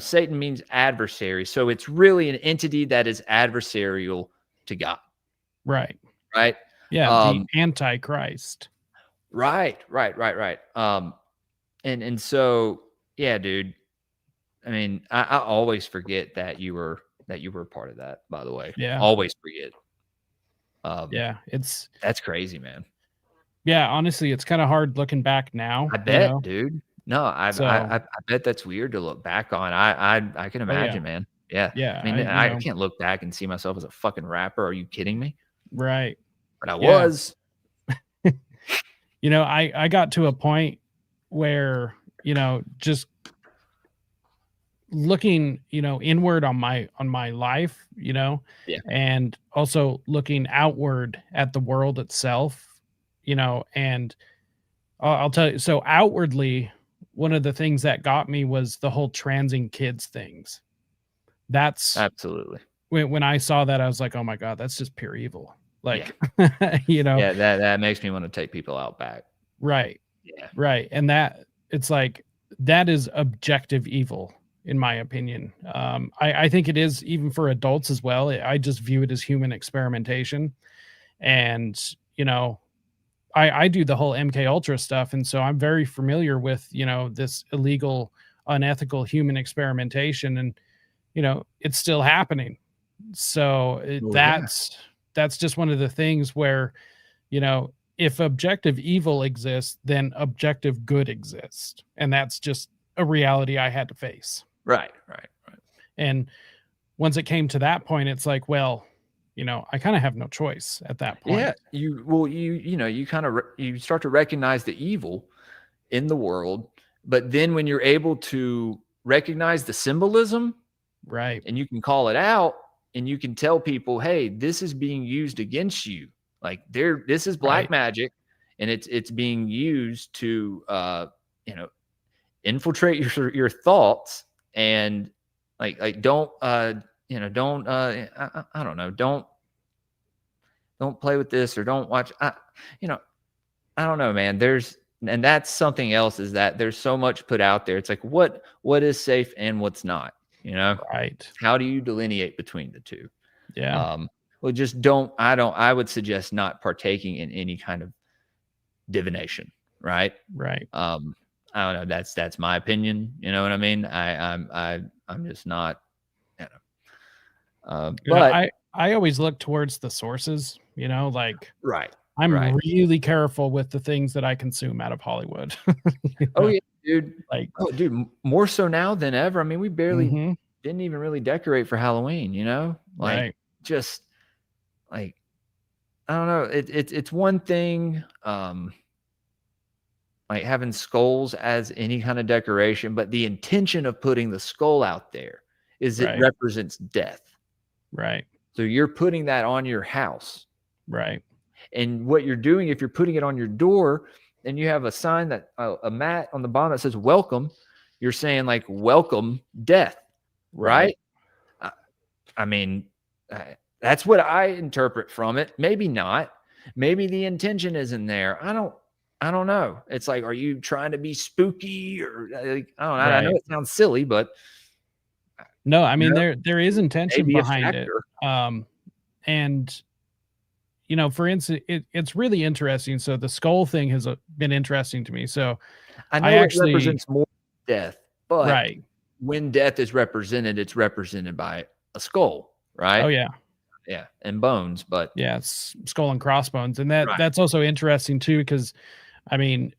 Satan means adversary. So it's really an entity that is adversarial to God. Right. Right. Yeah. The Antichrist. Right. And so, yeah, dude. I mean, I always forget that you were a part of that, by the way. Yeah. Always forget. Yeah. That's crazy, man. Yeah. Honestly, it's kind of hard looking back now. I bet, dude. No, I bet that's weird to look back on. I can imagine, man. Yeah. Yeah. I mean, I can't look back and see myself as a fucking rapper. Are you kidding me? Right. But I was. I got to a point where, just looking, inward on my life, and also looking outward at the world itself, and I'll tell you, so outwardly, one of the things that got me was the whole transing kids things. That's absolutely when I saw that, I was like, oh my God, that's just pure evil. Like, yeah, that makes me want to take people out back. Right. Yeah. Right. And that it's like, that is objective evil, in my opinion. I think it is even for adults as well. I just view it as human experimentation. And, I do the whole MK Ultra stuff. And so I'm very familiar with, this illegal, unethical human experimentation, and, it's still happening. So that's just one of the things where, if objective evil exists, then objective good exists. And that's just a reality I had to face. Right. And once it came to that point, it's like, well, I kind of have no choice at that point. Yeah. You start to recognize the evil in the world, But then when you're able to recognize the symbolism, Right. and you can call it out, and you can tell people, hey, this is being used against you. Like this is black Right. magic, and it's being used to infiltrate your thoughts, and don't I don't know, don't play with this, or don't watch. I don't know, man. And that's something else, is that there's so much put out there. It's like, what is safe and what's not, Right. How do you delineate between the two? Yeah. Well, just I would suggest not partaking in any kind of divination. Right. Right. I don't know. That's my opinion. You know what I mean? I'm just not, but I always look towards the sources, like right. I'm Right. really careful with the things that I consume out of Hollywood. Oh yeah, dude. Like, dude, more so now than ever. I mean, we barely Mhm. didn't even really decorate for Halloween, Right. just like, I don't know. It's one thing, like having skulls as any kind of decoration, but the intention of putting the skull out there is it Right. represents death. Right. So you're putting that on your house. Right. And what you're doing, if you're putting it on your door and you have a sign that a mat on the bottom that says welcome, you're saying like, welcome death. Right. I mean, that's what I interpret from it. Maybe not. Maybe the intention isn't there. I don't know. It's like, are you trying to be spooky, or like, I don't know. I know Right. it sounds silly, but No, I mean, there is intention maybe a behind it. factor. And for instance, it's really interesting. So the skull thing has been interesting to me. So I know I it represents more death, but right. when death is represented, it's represented by a skull, right? Oh yeah. Yeah, and bones, but Yeah, it's skull and crossbones. And Right. that's also interesting too, because I mean,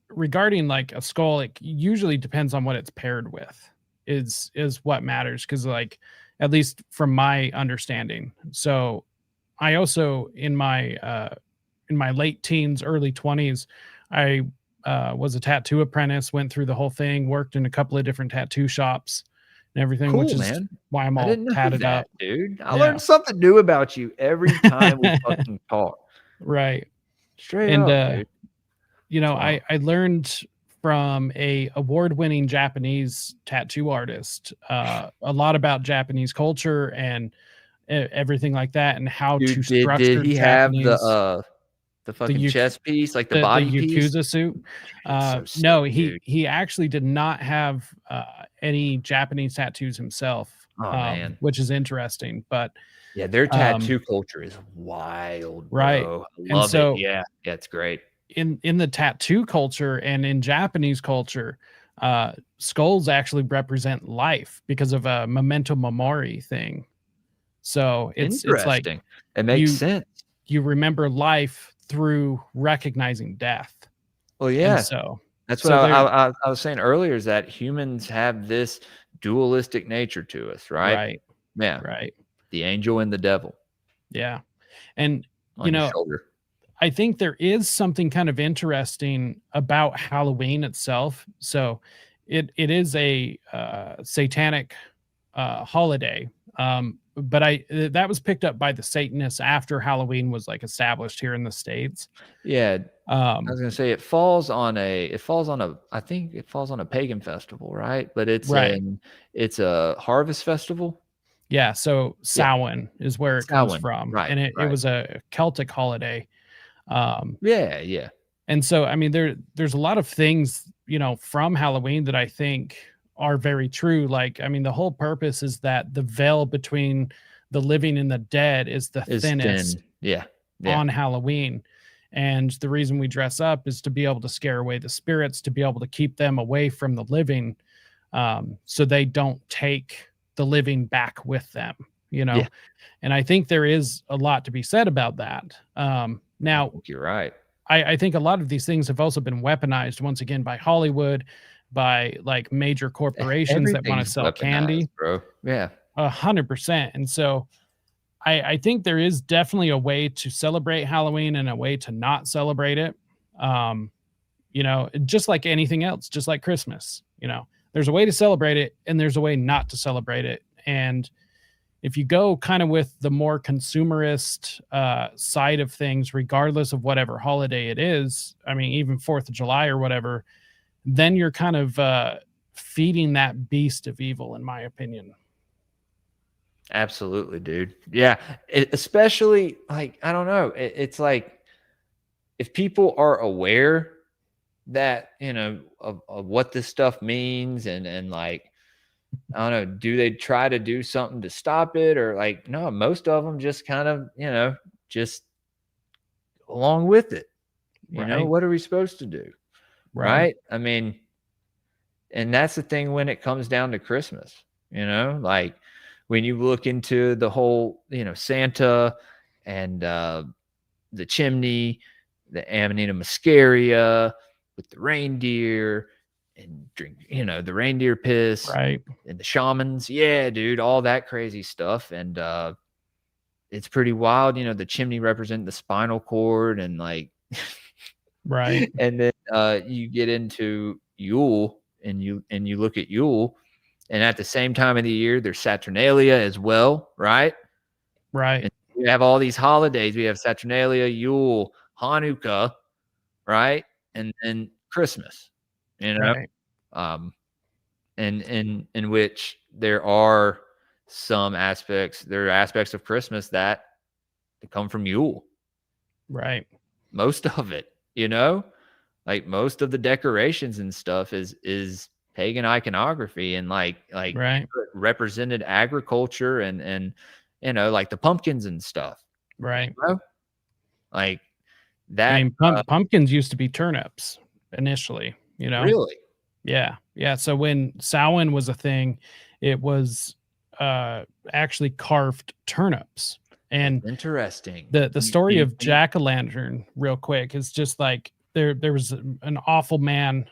regarding like a skull, it usually depends on what it's paired with, is what matters. Because like, at least from my understanding. So I also in my late teens, early 20s, I was a tattoo apprentice, went through the whole thing, worked in a couple of different tattoo shops and everything, cool, which is man. why I'm I all didn't know tatted that, up. dude. I Yeah. learned something new about you every time we fucking talk. Right. Straight And up, dude. I learned from a award-winning Japanese tattoo artist a lot about Japanese culture and everything like that, and how to structure Did he Japanese, have the fucking yuk- chest piece, like the body piece? Yakuza suit. It's so No, sick, dude. he actually did not have any Japanese tattoos himself, Oh, man. which is interesting. But Yeah, their tattoo culture is wild, right. bro. I And love so it. Yeah, it's great. in the tattoo culture and in Japanese culture, skulls actually represent life because of a memento mori thing. So it's like Interesting. It makes sense. you remember life through recognizing death. Well, yeah. And so That's what I was saying earlier, is that humans have this dualistic nature to us, right? Right. Yeah. Right. The angel and the devil Yeah. And on your shoulder. I think there is something kind of interesting about Halloween itself. So it is a satanic holiday. But that was picked up by the Satanists after Halloween was like established here in the States. Yeah. I was gonna say I think it falls on a pagan festival, right? But it's a harvest festival. Yeah, so Samhain is where it comes from. Right, and it was a Celtic holiday. Yeah. And so I mean there's a lot of things, from Halloween that I think are very true. Like, I mean, the whole purpose is that the veil between the living and the dead is the thinnest thin. Yeah. on Halloween. And the reason we dress up is to be able to scare away the spirits, to be able to keep them away from the living, so they don't take the living back with them, Yeah. And I think there is a lot to be said about that. Now, You're right. I think a lot of these things have also been weaponized once again by Hollywood, by like major corporations that want to Everything's sell candy, weaponized, bro. Yeah. 100%. And so I think there is definitely a way to celebrate Halloween and a way to not celebrate it. you know, just like anything else, just like Christmas, you know, there's a way to celebrate it and there's a way not to celebrate it. And if you go kind of with the more consumerist side of things, regardless of whatever holiday it is, I mean, even 4th of July or whatever, then you're kind of feeding that beast of evil, in my opinion. Absolutely, dude. Yeah. Especially like, I don't know. It's like if people are aware that, you know, of what this stuff means and like, I don't know, do they try to do something to stop it? Or like, no, most of them just kind of, you know, just along with it. You know, Right. what are we supposed to do? Right. I mean, and that's the thing when it comes down to Christmas, you know, like when you look into the whole, you know, Santa and the chimney, the Amanita muscaria with the reindeer and drink, you know, the reindeer piss Right. and the shamans. Yeah, dude, all that crazy stuff. And it's pretty wild. You know, the chimney represent the spinal cord and like, Right. and then you get into Yule and you look at Yule, and at the same time of the year, there's Saturnalia as well, right? Right. And we have all these holidays. We have Saturnalia, Yule, Hanukkah, right? And then Christmas, you know, Right. and in which there are some aspects, there are aspects of Christmas that come from Yule. Right. Most of it, you know, like most of the decorations and stuff is pagan iconography and like Right. represented agriculture and you know, like the pumpkins and stuff, Right. you know? Like I that. mean, pumpkins used to be turnips initially, you know? Really? Yeah. Yeah. So when Samhain was a thing, it was actually carved turnips. And Interesting. the story of Jack-o'-lantern, real quick, is just like there was an awful man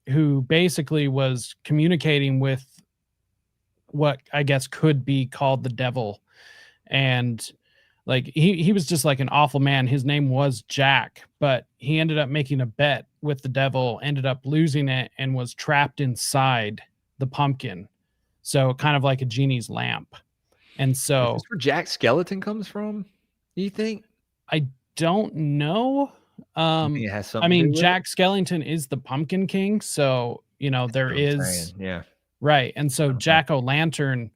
who basically was communicating with what I guess could be called the devil. And like he was just like an awful man. His name was Jack, but he ended up making a bet with the devil, ended up losing it, and was trapped inside the pumpkin. So kind of like a genie's lamp. And Is so this where Jack Skeleton comes from? Do you think? I don't know. You think it has I something to do mean, with it? Jack Skellington is the Pumpkin King, so you know there That's what I'm is saying, yeah. right, and so Jack-o'-lantern,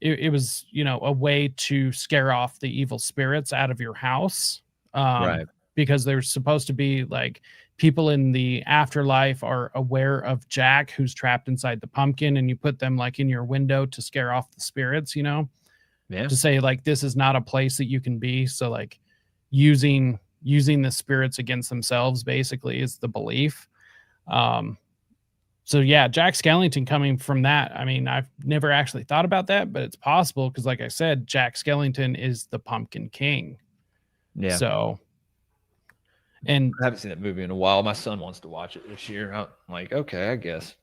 it was you know a way to scare off the evil spirits out of your house, Right. because there's supposed to be like people in the afterlife are aware of Jack who's trapped inside the pumpkin, and you put them like in your window to scare off the spirits, you know, Yeah. to say like this is not a place that you can be. So like using the spirits against themselves basically is the belief. So yeah, Jack Skellington coming from that. I mean, I've never actually thought about that, but it's possible because like I said, Jack Skellington is the Pumpkin King. Yeah. So and I haven't seen that movie in a while. My son wants to watch it this year. I'm like, okay, I guess.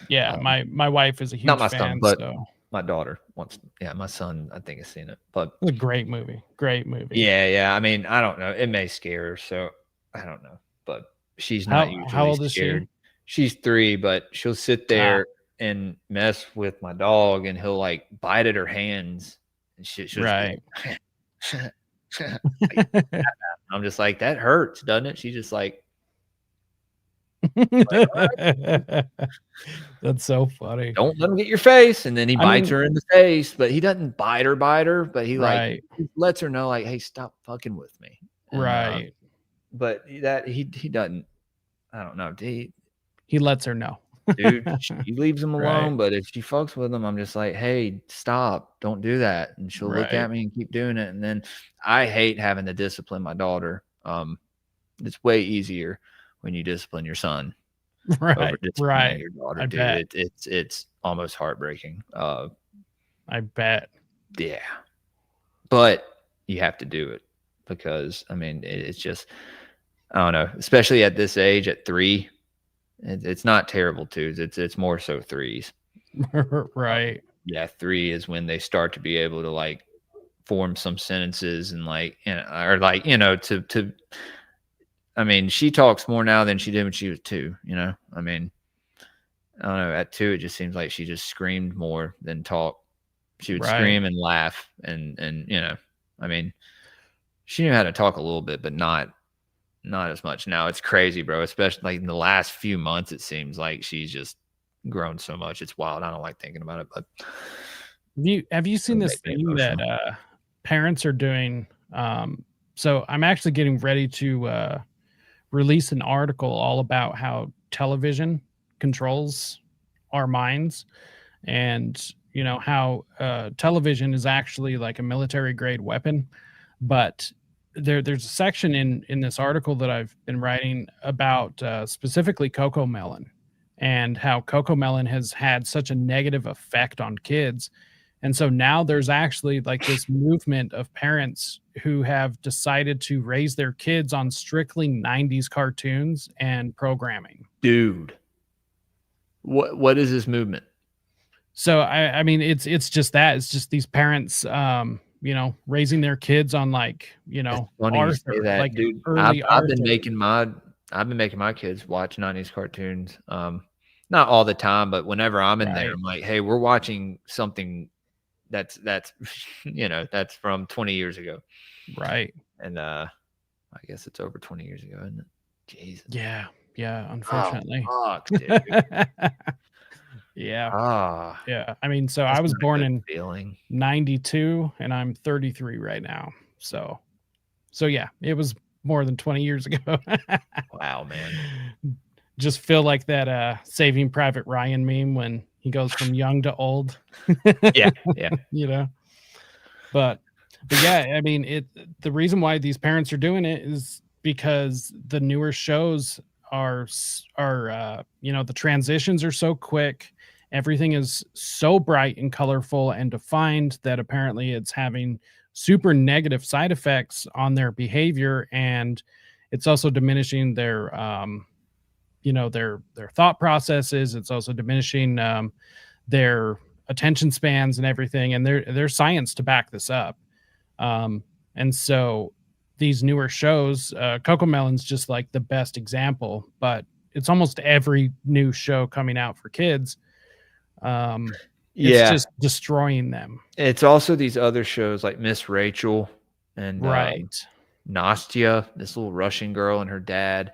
yeah, my wife is a huge Not my fan, son, but so my daughter wants. Yeah, my son, I think, has seen it. But it's a great movie. Great movie. yeah. I mean, I don't know. It may scare her, so I don't know. But she's not usually how old is scared. she? She's 3, but she'll sit there and mess with my dog, and he'll like bite at her hands, and she'll Right. I'm just like, that hurts, doesn't it? She's just like, That's so funny. don't let him get your face. And then he I bites mean- her in the face, but he doesn't bite her, but he Right. he lets her know, like, hey, stop fucking with me. And, Right. but that he doesn't, I don't know. He lets her know. Dude, she leaves him alone, Right. but if she fucks with him, I'm just like, hey, stop, don't do that. And she'll look Right. at me and keep doing it. And then I hate having to discipline my daughter. It's way easier when you discipline your son Right. over disciplining Right. your daughter, I dude. bet. It's almost heartbreaking. I bet. Yeah, but you have to do it because I mean it's just, I don't know, especially at this age at 3. It's not terrible twos. It's more so 3s. Right. Yeah, 3 is when they start to be able to like form some sentences and like, you know, or like, you know, to I mean, she talks more now than she did when she was 2, you know? I mean, I don't know. At 2, it just seems like she just screamed more than talked. She would Right. scream and laugh and you know, I mean, she knew how to talk a little bit, but not as much. Now it's crazy, bro. Especially like in the last few months, it seems like she's just grown so much. It's wild. I don't like thinking about it, but Have you seen this make me thing that parents are doing? So I'm actually getting ready to release an article all about how television controls our minds, and you know how television is actually like a military grade weapon. But there's a section in this article that I've been writing about specifically Coco Melon, and how Coco Melon has had such a negative effect on kids. And so now there's actually like this movement of parents who have decided to raise their kids on strictly 90s cartoons and programming. dude, what is this movement? So I mean it's just that. It's just these parents you know, raising their kids on like, you know, Funny you Arthur, say that, like dude. early I've been Arthur. making my kids watch 90s cartoons. Not all the time, but whenever I'm in there, Right. I'm like, hey, we're watching something that's you know, that's from 20 years ago. Right. And I guess it's over 20 years ago, isn't it? Jesus. Yeah. Yeah, Oh, unfortunately. fuck, dude. Yeah. Ah, Yeah. I mean, so I that's was not a born good in feeling. 92 and I'm 33 right now. So yeah, it was more than 20 years ago. Wow, man. Just feel like that Saving Private Ryan meme when he goes from young to old. Yeah, yeah. You know. But yeah, I mean, the reason why these parents are doing it is because the newer shows are you know, the transitions are so quick, everything is so bright and colorful and defined that apparently it's having super negative side effects on their behavior, and it's also diminishing their you know, their thought processes. It's also diminishing their attention spans and everything, and there's science to back this up. And so these newer shows, Coco Melon's just like the best example, but it's almost every new show coming out for kids. It's Yeah. just destroying them. It's also these other shows like Miss Rachel and Right. Nastya, this little Russian girl and her dad.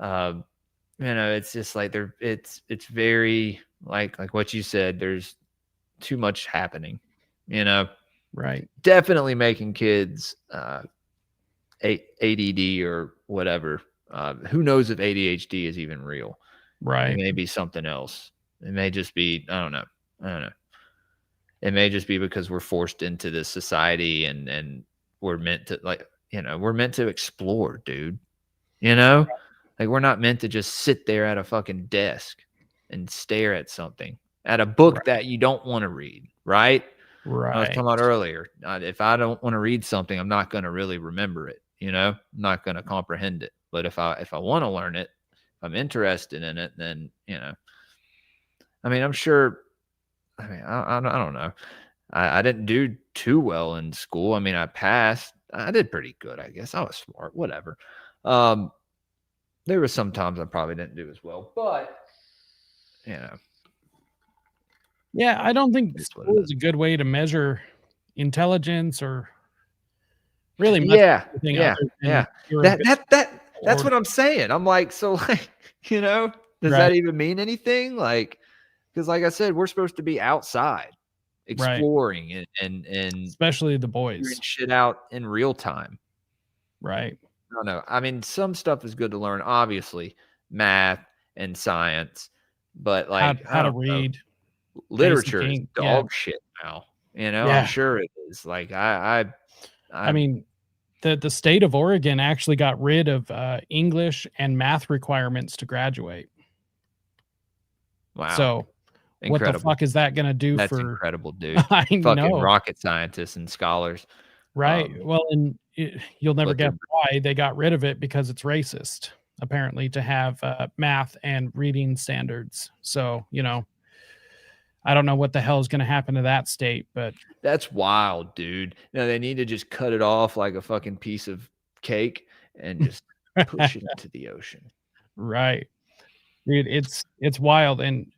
You know, it's just like it's very like what you said, there's too much happening, you know. Right. Definitely making kids ADD or whatever. Who knows if ADHD is even real? It Right. may be something else. It may just be, I don't know. It may just be because we're forced into this society and we're meant to, like, you know, we're meant to explore, dude. You know? Like, we're not meant to just sit there at a fucking desk and stare at something, at a book Right. that you don't want to read, right? I was Right. talking about earlier. If I don't want to read something, I'm not going to really remember it. You know, I'm not going to comprehend it. But if I want to learn it, if I'm interested in it, then, you know, I mean, I'm sure. I mean, I don't know. I didn't do too well in school. I mean, I passed. I did pretty good, I guess. I was smart, whatever. There were some times I probably didn't do as well, but you know, Yeah, I don't think it's what it school is. is a good way to measure intelligence or really much Yeah, anything yeah, other than yeah. you're a good That's or what I'm saying. I'm like, so like, you know, does Right. that even mean anything? Like, because like I said, we're supposed to be outside, Right. exploring and Especially the figuring boys. shit out in real time. Right. I don't know. I mean, some stuff is good to learn, obviously, math and science, but like, I How to don't know, read, basic literature is ink. Yeah. dog shit now. You know, I'm Yeah. sure it is. Like, I mean, the state of Oregon actually got rid of English and math requirements to graduate. wow, So what the incredible. fuck is that gonna do That's for incredible, dude. I Fucking know. rocket scientists and scholars. Right. Well, and you'll never But they're guess why they got rid of it, because it's racist, apparently, to have math and reading standards. So, you know, I don't know what the hell is going to happen to that state, but that's wild, dude. No, they need to just cut it off like a fucking piece of cake and just push it into the ocean. Right. Dude, it's wild. And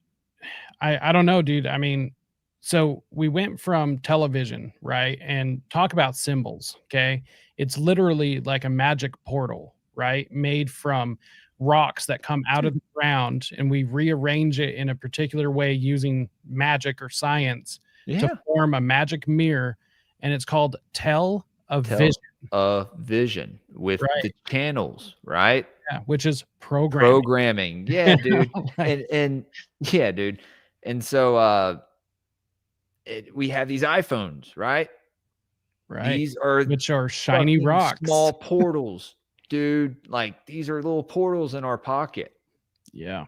I don't know, dude. I mean, so we went from television, right? And talk about symbols, okay? It's literally like a magic portal, right? Made from rocks that come out of the ground, and we rearrange it in a particular way using magic or science to Yeah. form a magic mirror, and it's called Tell of Tell Vision, a vision with right? the channels, right? Yeah, which is programming. Programming. Yeah, dude. Like, And yeah, dude. And so we have these iPhones, right? right. These are Which are shiny fucking rocks. small portals, dude. Like these are little portals in our pocket. Yeah.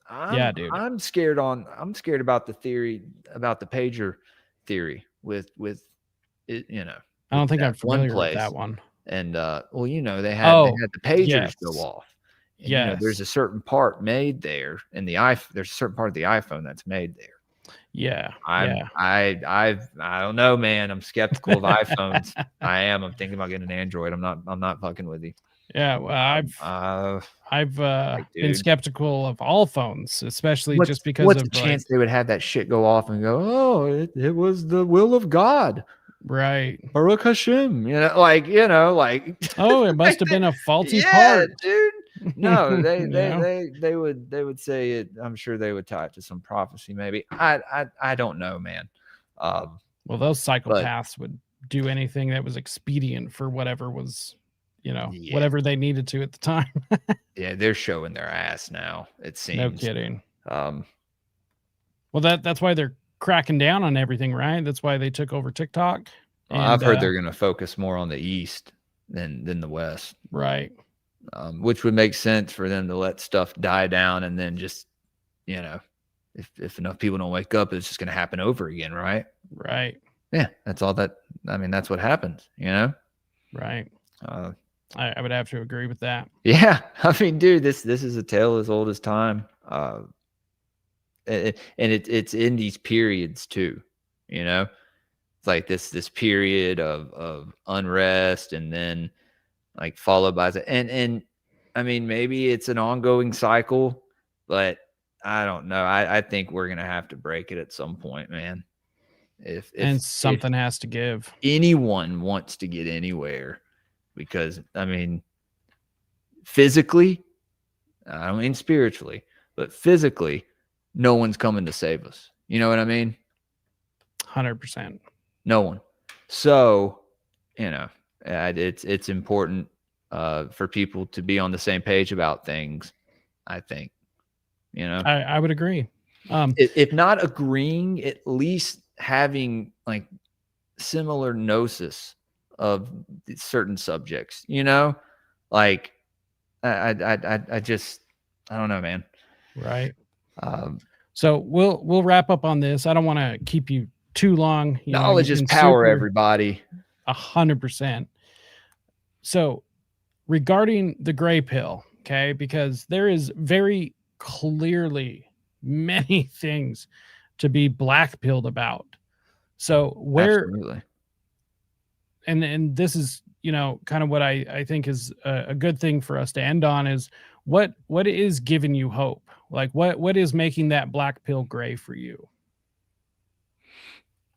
I'm Dude. I'm scared about the theory about the pager theory with it, I don't with think that I'm one familiar with place. that one. And well, they had Oh, the pagers yes. go off. And there's Yes. a certain part made there in the there's a certain part of the iPhone that's made there. Yeah. I don't know, man. I'm skeptical of iPhones. I'm thinking about getting an Android. I'm not fucking with you. Yeah. Well, I've been dude. skeptical of all phones, especially just because what's of the chance they would have that shit go off and go, oh, it was the will of God. right. Baruch Hashem, like Oh, it must have been a faulty yeah, part. dude. No, they You they would say it. I'm sure they would tie it to some prophecy, maybe. I don't know, man. Well, those psychopaths would do anything that was expedient for whatever was, whatever they needed to at the time. Yeah, they're showing their ass now. It seems. No kidding. Um, Well, that's why they're cracking down on everything, right? That's why they took over TikTok. I've heard they're going to focus more on the East than the West, right? Which would make sense for them to let stuff die down and then just, if enough people don't wake up, it's just going to happen over again, right? Right. Yeah, that's all that. I mean, that's what happens, Right. Uh, I would have to agree with that. Yeah, I mean, dude, this is a tale as old as time, and it's in these periods too, It's like this period of unrest, and then like followed by and I mean, maybe it's an ongoing cycle, but I don't know. I think we're gonna have to break it at some point, man. If Something has to give. Anyone wants to get anywhere, because I mean, physically, I don't mean spiritually, but physically, no one's coming to save us. You know what I mean? 100%. No one. So, it's important for people to be on the same page about things, I think. I would agree. If not agreeing, at least having like similar gnosis of certain subjects, like I don't know, man. Right. So we'll wrap up on this. I don't want to keep you too long. Knowledge is power, everybody. 100%. So regarding the gray pill, okay, because there is very clearly many things to be black pilled about. So Absolutely. and this is, kind of what I think is a good thing for us to end on is what is giving you hope? Like what is making that black pill gray for you?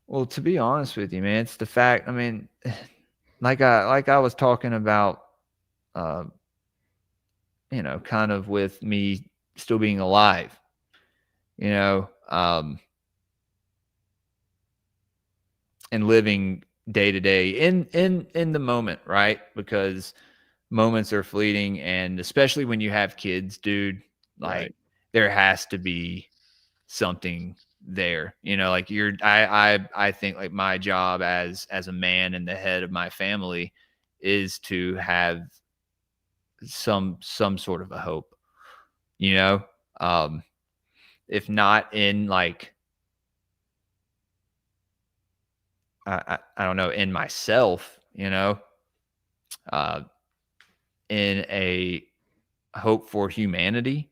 Well, to be honest with you, man, it's the fact, I mean, like I was talking about, kind of with me still being alive, and living day to day in the moment, right? Because moments are fleeting, and especially when you have kids, dude, like Right. There has to be something there, like I think like my job as a man and the head of my family is to have some sort of a hope, if not in like I don't know, in myself, in a hope for humanity,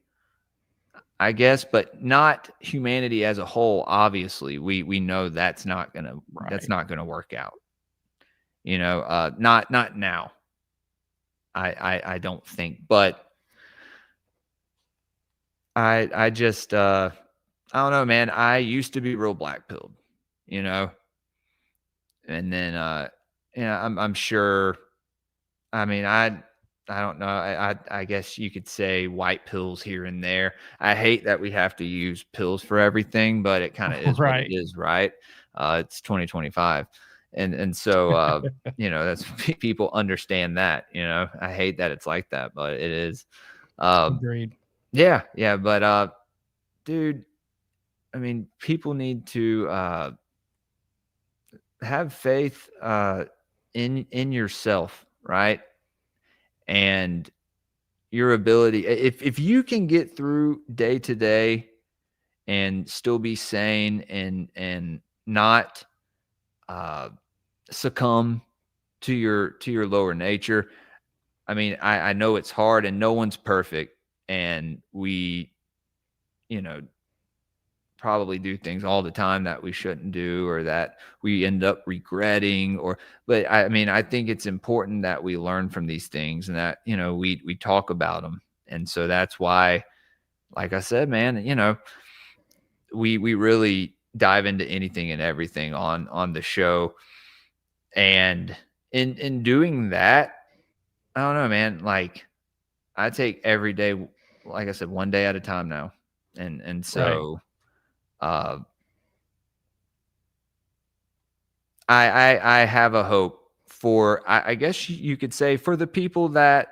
I guess, but not humanity as a whole. Obviously, we know that's not gonna work out. Not now. I don't think, but I just I don't know, man. I used to be real black pilled, you know, and then yeah, I'm sure. I mean, I don't know. I guess you could say white pills here and there. I hate that we have to use pills for everything, but it kind of is what it Right. is, right? It's 2025, and so you know, that's people understand that. You know, I hate that it's like that, but it is. Um, Agreed. yeah, yeah, but dude, I mean, people need to have faith in yourself, right? And your ability, if you can get through day to day and still be sane and not uh succumb to your lower nature. I mean, I know it's hard and no one's perfect, and we, you know, probably do things all the time that we shouldn't do or that we end up regretting. Or but I mean, I think it's important that we learn from these things and that, you know, we talk about them. And so that's why, like I said, man, you know, we really dive into anything and everything on the show. And in doing that, I don't know, man, like I take every day, like I said, one day at a time now. And Right. so uh I have a hope for, I guess you could say, for the people that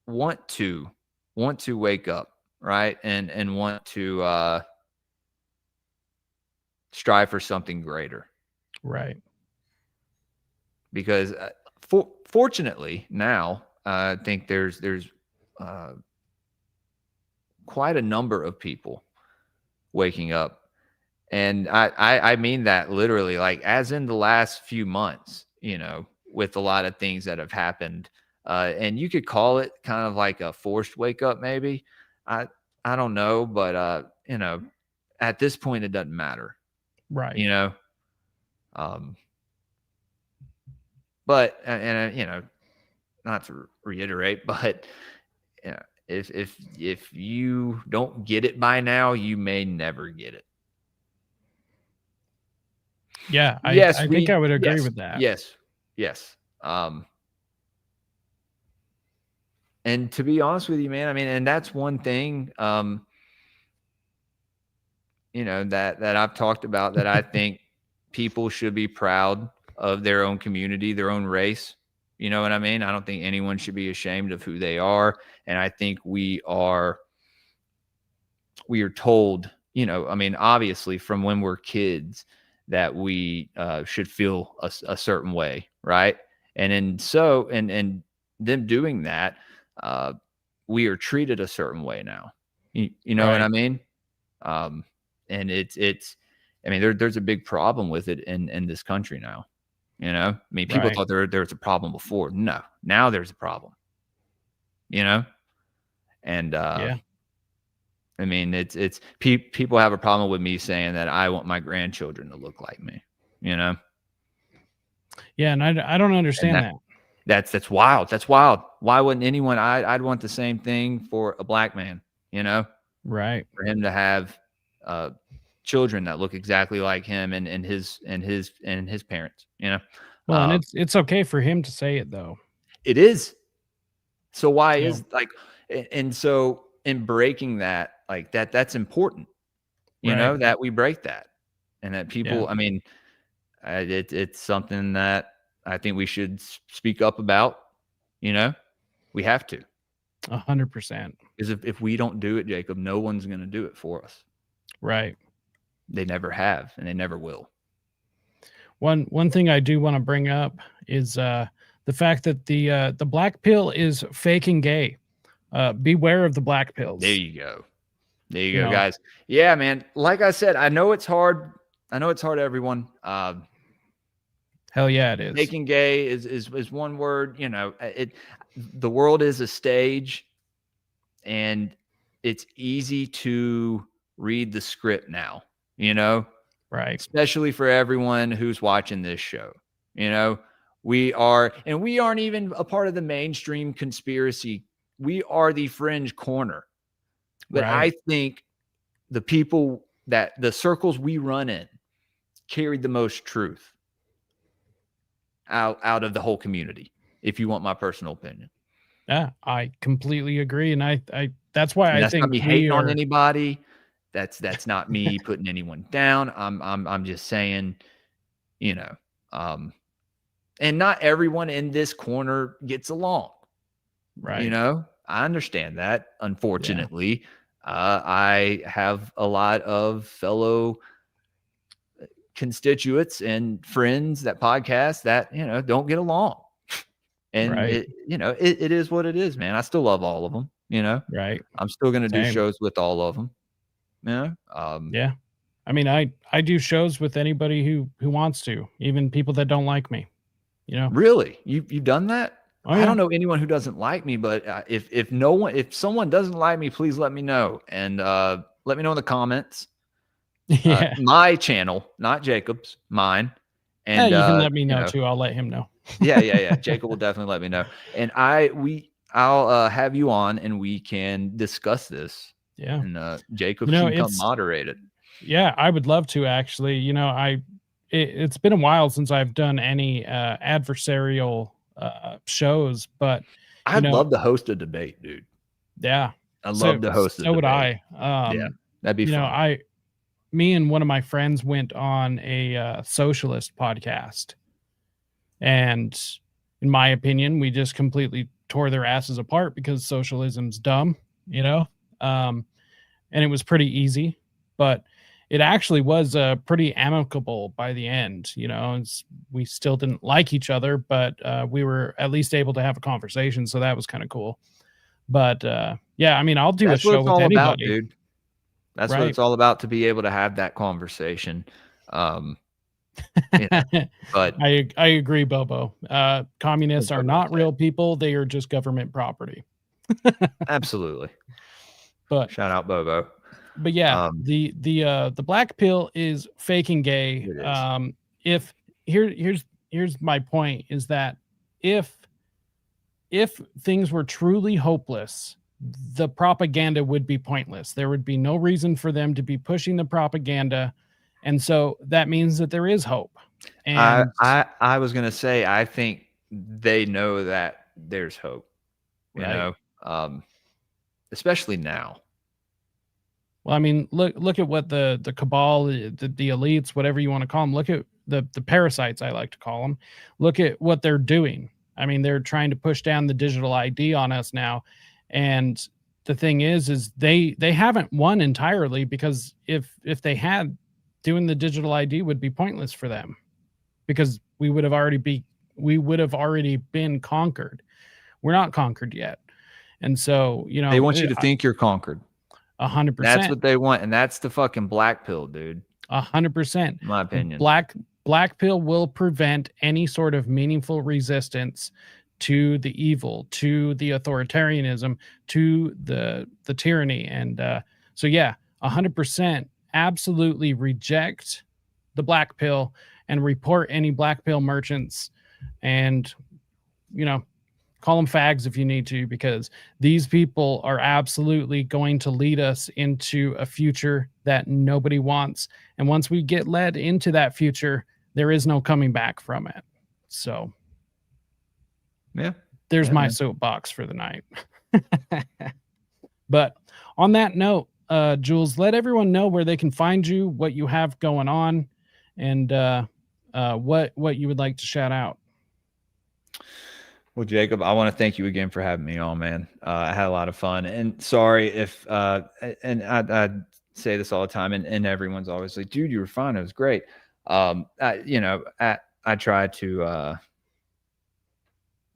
want to wake up, right? And want to strive for something greater. Right. Because fortunately now, I think there's uh, quite a number of people waking up. And I mean that literally, like as in the last few months, you know, with a lot of things that have happened. And you could call it kind of like a forced wake up, maybe. I I don't know, but you know, at this point it doesn't matter, Right. you know. Um, but and you know, not to reiterate, but yeah, if you don't get it by now, you may never get it. Yeah, Yes, I think I would agree yes, with that. yes, yes. And to be honest with you, man, I mean, and that's one thing, you know, that I've talked about, that I think people should be proud of their own community, their own race. You know what I mean? I don't think anyone should be ashamed of who they are, and I think we are told, you know, I mean, obviously from when we're kids, that we should feel a certain way, right? And them doing that, uh, we are treated a certain way now. You know what I Right. mean? Um, and it's I mean, there's a big problem with it in this country now. You know, I mean, people Right. thought there was a problem before. No, now there's a problem. You know, and Yeah. I mean, it's people have a problem with me saying that I want my grandchildren to look like me, you know, Yeah, and I don't and understand that. that's wild. That's wild. Why wouldn't anyone? I'd want the same thing for a black man, you know, Right. for him to have uh, children that look exactly like him and his parents, you know. Well, and Uh, it's okay for him to say it though. it is. So why So, is like, and so in breaking that, like that's important, you right. know, that we break that, and that Yeah. people, I mean, it's something that I think we should speak up about. You know, we have to, 100%. because if we don't do it, Jacob, no one's going to do it for us. Right. They never have, and they never will. One thing I do want to bring up is the fact that the black pill is fake and gay. Beware of the black There pills. you go. There you You go, know. guys. Yeah, man. Like I said, I know it's hard. I know it's hard, everyone. Hell yeah, it is. Making gay is one word. You know, the world is a stage, and it's easy to read the script now. You know, Right. especially for everyone who's watching this show. You know, We aren't even a part of the mainstream conspiracy. We are the fringe corner. But Right. I think the people that the circles we run in carried the most truth out of the whole community, if you want my personal opinion. Yeah, I completely agree. And I that's why And I that's not think me we hating on are, anybody. That's not me putting anyone down. I'm just saying, you know, and not everyone in this corner gets along. You right. know, I understand that. Yeah. Unfortunately, I have a lot of fellow constituents and friends that podcast that, you know, don't get along. And Right. it is what it is, man. I still love all of them, you know. Right. I'm still going to do Same. shows with all of them. You know? Yeah. I mean, I do shows with anybody who wants to, even people that don't like me, you know. Really? You've done that? Oh I yeah. don't know anyone who doesn't like me, but if someone doesn't like me, please let me know, and let me know in the comments. Yeah. My channel, not Jacob's, mine. Yeah, And you can let me you know know, too. I'll let him know. yeah. Jacob will definitely let me know, and I'll have you on, and we can discuss this. Yeah. And Jacob You know, can come it's moderate it. yeah, I would love to actually. You know, it's been a while since I've done any adversarial shows, but you I'd know, love to host a debate, dude. yeah. I'd So love to host a so would debate. I. Yeah, that'd be You know, fun. me and one of my friends went on a socialist podcast, and in my opinion, we just completely tore their asses apart because socialism's dumb, you know. Um, and it was pretty easy, but it actually was pretty amicable by the end. You know, we still didn't like each other, but we were at least able to have a conversation, so that was kind of cool. But yeah, I mean, I'll do a That's what show it's with all about, anybody, dude. That's what right? it's all about, to be able to have that conversation. You know, but I agree, Bobo. Communists are Bobo not said. real people; they are just government property. Absolutely. But Shout out Bobo. yeah, the black pill is fake and gay. It is. If here's my point is that if things were truly hopeless, the propaganda would be pointless. There would be no reason for them to be pushing the propaganda, and so that means that there is hope. And I was gonna say, I think they know that there's hope, you right. know, especially now. Well, I mean, look at what the cabal, the elites, whatever you want to call them. Look at the parasites, I like to call them. Look at what they're doing. I mean, they're trying to push down the digital ID on us now, and the thing is they haven't won entirely, because if they had, doing the digital ID would be pointless for them, because we would have already been conquered. We're not conquered yet, and so you know They want you to think you're conquered. 100%. That's what they want, and that's the fucking black pill, dude. 100%. In my opinion. Black pill will prevent any sort of meaningful resistance to the evil, to the authoritarianism, to the tyranny. And so yeah, 100% absolutely reject the black pill and report any black pill merchants, and you know, call them fags if you need to, because these people are absolutely going to lead us into a future that nobody wants. And once we get led into that future, there is no coming back from it. So Yeah. there's my Man. soapbox for the night. But on that note, Jules, let everyone know where they can find you, what you have going on, and what you would like to shout out. Well, Jacob, I want to thank you again for having me on, man. I had a lot of fun, and sorry if, and I say this all the time, and everyone's always like, dude, you were fine. It was great. I try to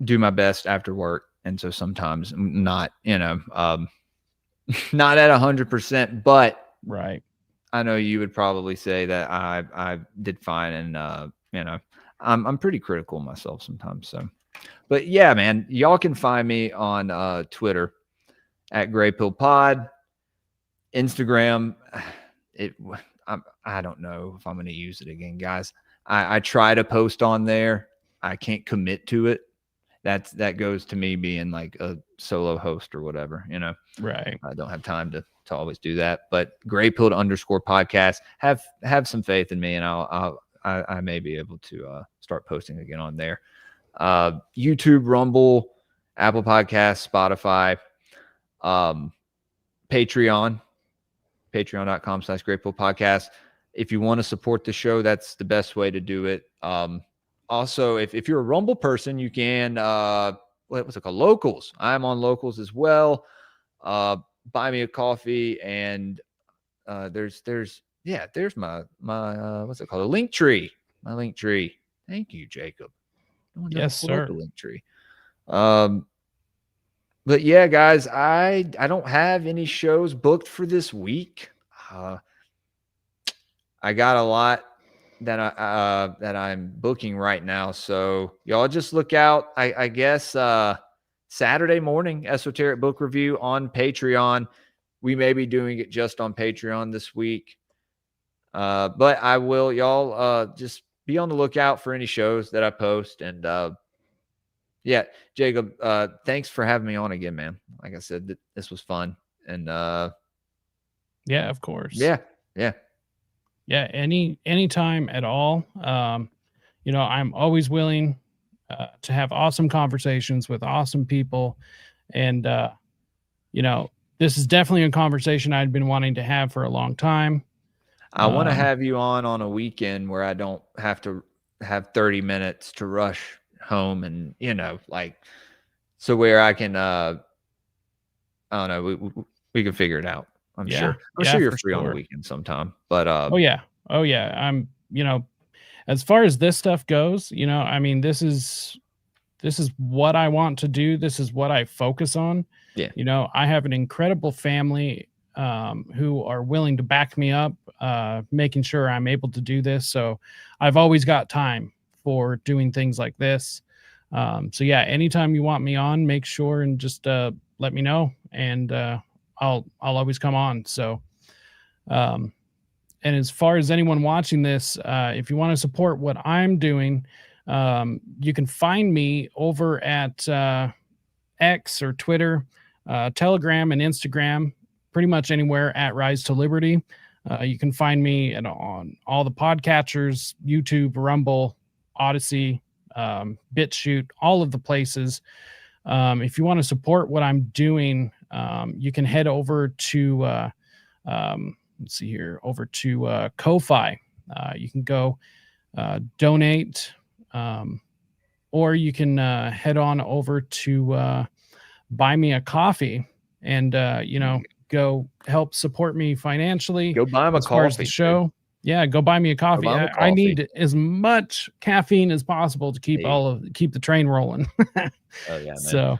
do my best after work. And so sometimes I'm not, not at 100%, but right. I know you would probably say that I did fine. And, I'm pretty critical of myself sometimes. So, but yeah, man, y'all can find me on Twitter at Gray Pill Pod, Instagram. I don't know if I'm going to use it again, guys. I try to post on there. I can't commit to it, that goes to me being like a solo host or whatever, you know. Right. I don't have time to always do that. But Graypilled _ podcast, have some faith in me, and I may be able to start posting again on there. YouTube, Rumble, Apple Podcasts, Spotify, Patreon, patreon.com/Graypilled podcast. If you want to support the show, that's the best way to do it. Also, if you're a Rumble person, you can what's it called? Locals. I'm on Locals as well. Buy me a coffee, and there's my what's it called? A link tree. My link tree. Thank you, Jacob. No one Yes, sir. The link tree. But yeah, guys, I don't have any shows booked for this week. I got a lot that I'm booking right now, so y'all just look out. I guess Saturday morning esoteric book review on Patreon. We may be doing it just on Patreon this week, but I will, y'all just be on the lookout for any shows that I post. And yeah, Jacob, thanks for having me on again, man. Like I said, this was fun. And yeah, of course. Yeah. Anytime at all. You know, I'm always willing to have awesome conversations with awesome people. And, you know, this is definitely a conversation I'd been wanting to have for a long time. I want to have you on a weekend where I don't have to have 30 minutes to rush home, and, you know, like, so where I can, I don't know, we can figure it out. I'm sure you're free on the weekend sometime, but, oh yeah. I'm, you know, as far as this stuff goes, you know, I mean, this is what I want to do. This is what I focus on. Yeah. You know, I have an incredible family who are willing to back me up, making sure I'm able to do this. So I've always got time for doing things like this. So yeah, anytime you want me on, make sure and just let me know, and I'll always come on. So, and as far as anyone watching this, if you want to support what I'm doing, you can find me over at X or Twitter, Telegram, and Instagram, pretty much anywhere at Rise to Liberty. You can find me on all the podcatchers, YouTube, Rumble, Odyssey, BitChute, all of the places. If you want to support what I'm doing, you can head over to let's see here, over to Ko-Fi. You can go donate, or you can head on over to Buy Me a Coffee, and you know, go help support me financially. Go buy him a coffee. The show. Dude. Yeah, go buy me a coffee. I need as much caffeine as possible to keep keep the train rolling. Oh yeah, man. So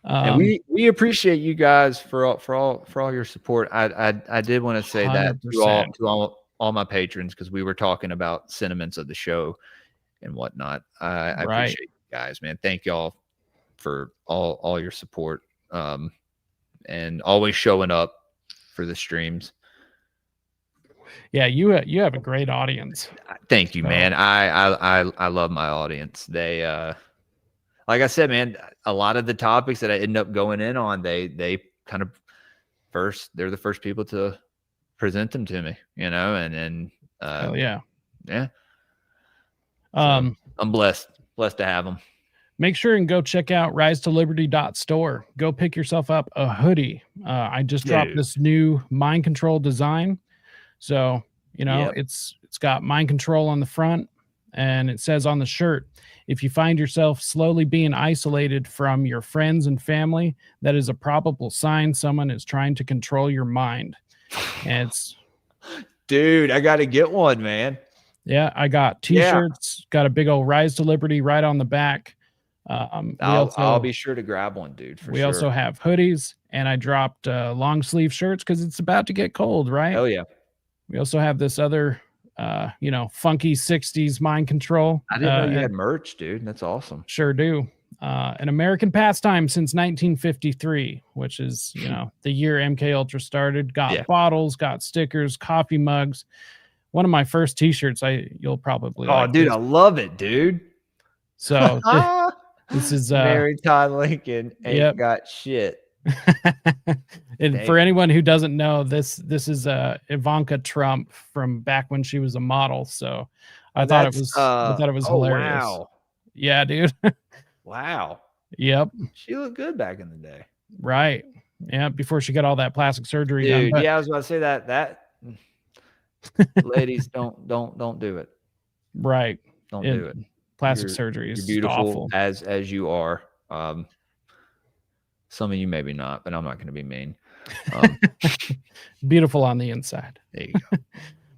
and we appreciate you guys for all your support. I did want to say 100%. That to all my patrons, because we were talking about sentiments of the show and whatnot. I appreciate you guys, man. Thank y'all for all your support, and always showing up for the streams. Yeah, you have a great audience. Thank you, man. I love my audience. They like I said, man, a lot of the topics that I end up going in on, they kind of they're the first people to present them to me, you know, and hell yeah. So, I'm blessed to have them. Make sure and go check out risetoliberty.store. Go pick yourself up a hoodie. I just dropped this new mind control design. So, you know, it's got mind control on the front, and it says on the shirt, if you find yourself slowly being isolated from your friends and family, that is a probable sign someone is trying to control your mind. And it's, dude, I got to get one, man. Yeah, I got t-shirts, got a big old Rise to Liberty right on the back. I'll be sure to grab one, dude. We also have hoodies, and I dropped long sleeve shirts because it's about to get cold, right? Oh yeah. We also have this other, you know, funky 60s mind control. I didn't know you had merch, dude. That's awesome. Sure do. An American pastime since 1953, which is, you know, the year MK Ultra started. Got bottles, got stickers, coffee mugs. One of my first t-shirts, you'll probably like. Oh, dude, I love it, dude. So this is Mary Todd Lincoln ain't Yep. got shit. and Dang. for anyone who doesn't know, this is Ivanka Trump from back when she was a model. So I thought it was hilarious. Wow. Yeah, dude. Wow. Yep. She looked good back in the day. Right. Yeah. Before she got all that plastic surgery Dude, done. But yeah, I was about to say that ladies don't do it. right. Don't It- do it. Plastic surgery is You're beautiful awful. as you are. Some of you maybe not, but I'm not going to be mean. Beautiful on the inside. There you go.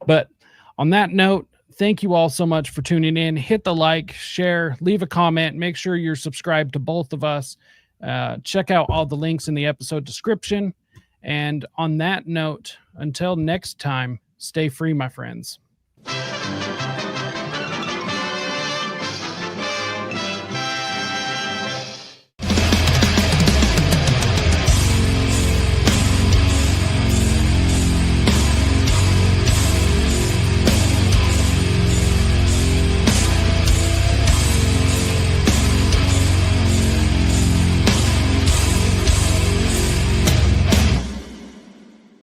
But on that note, thank you all so much for tuning in. Hit the like, share, leave a comment. Make sure you're subscribed to both of us. Check out all the links in the episode description. And on that note, until next time, stay free, my friends.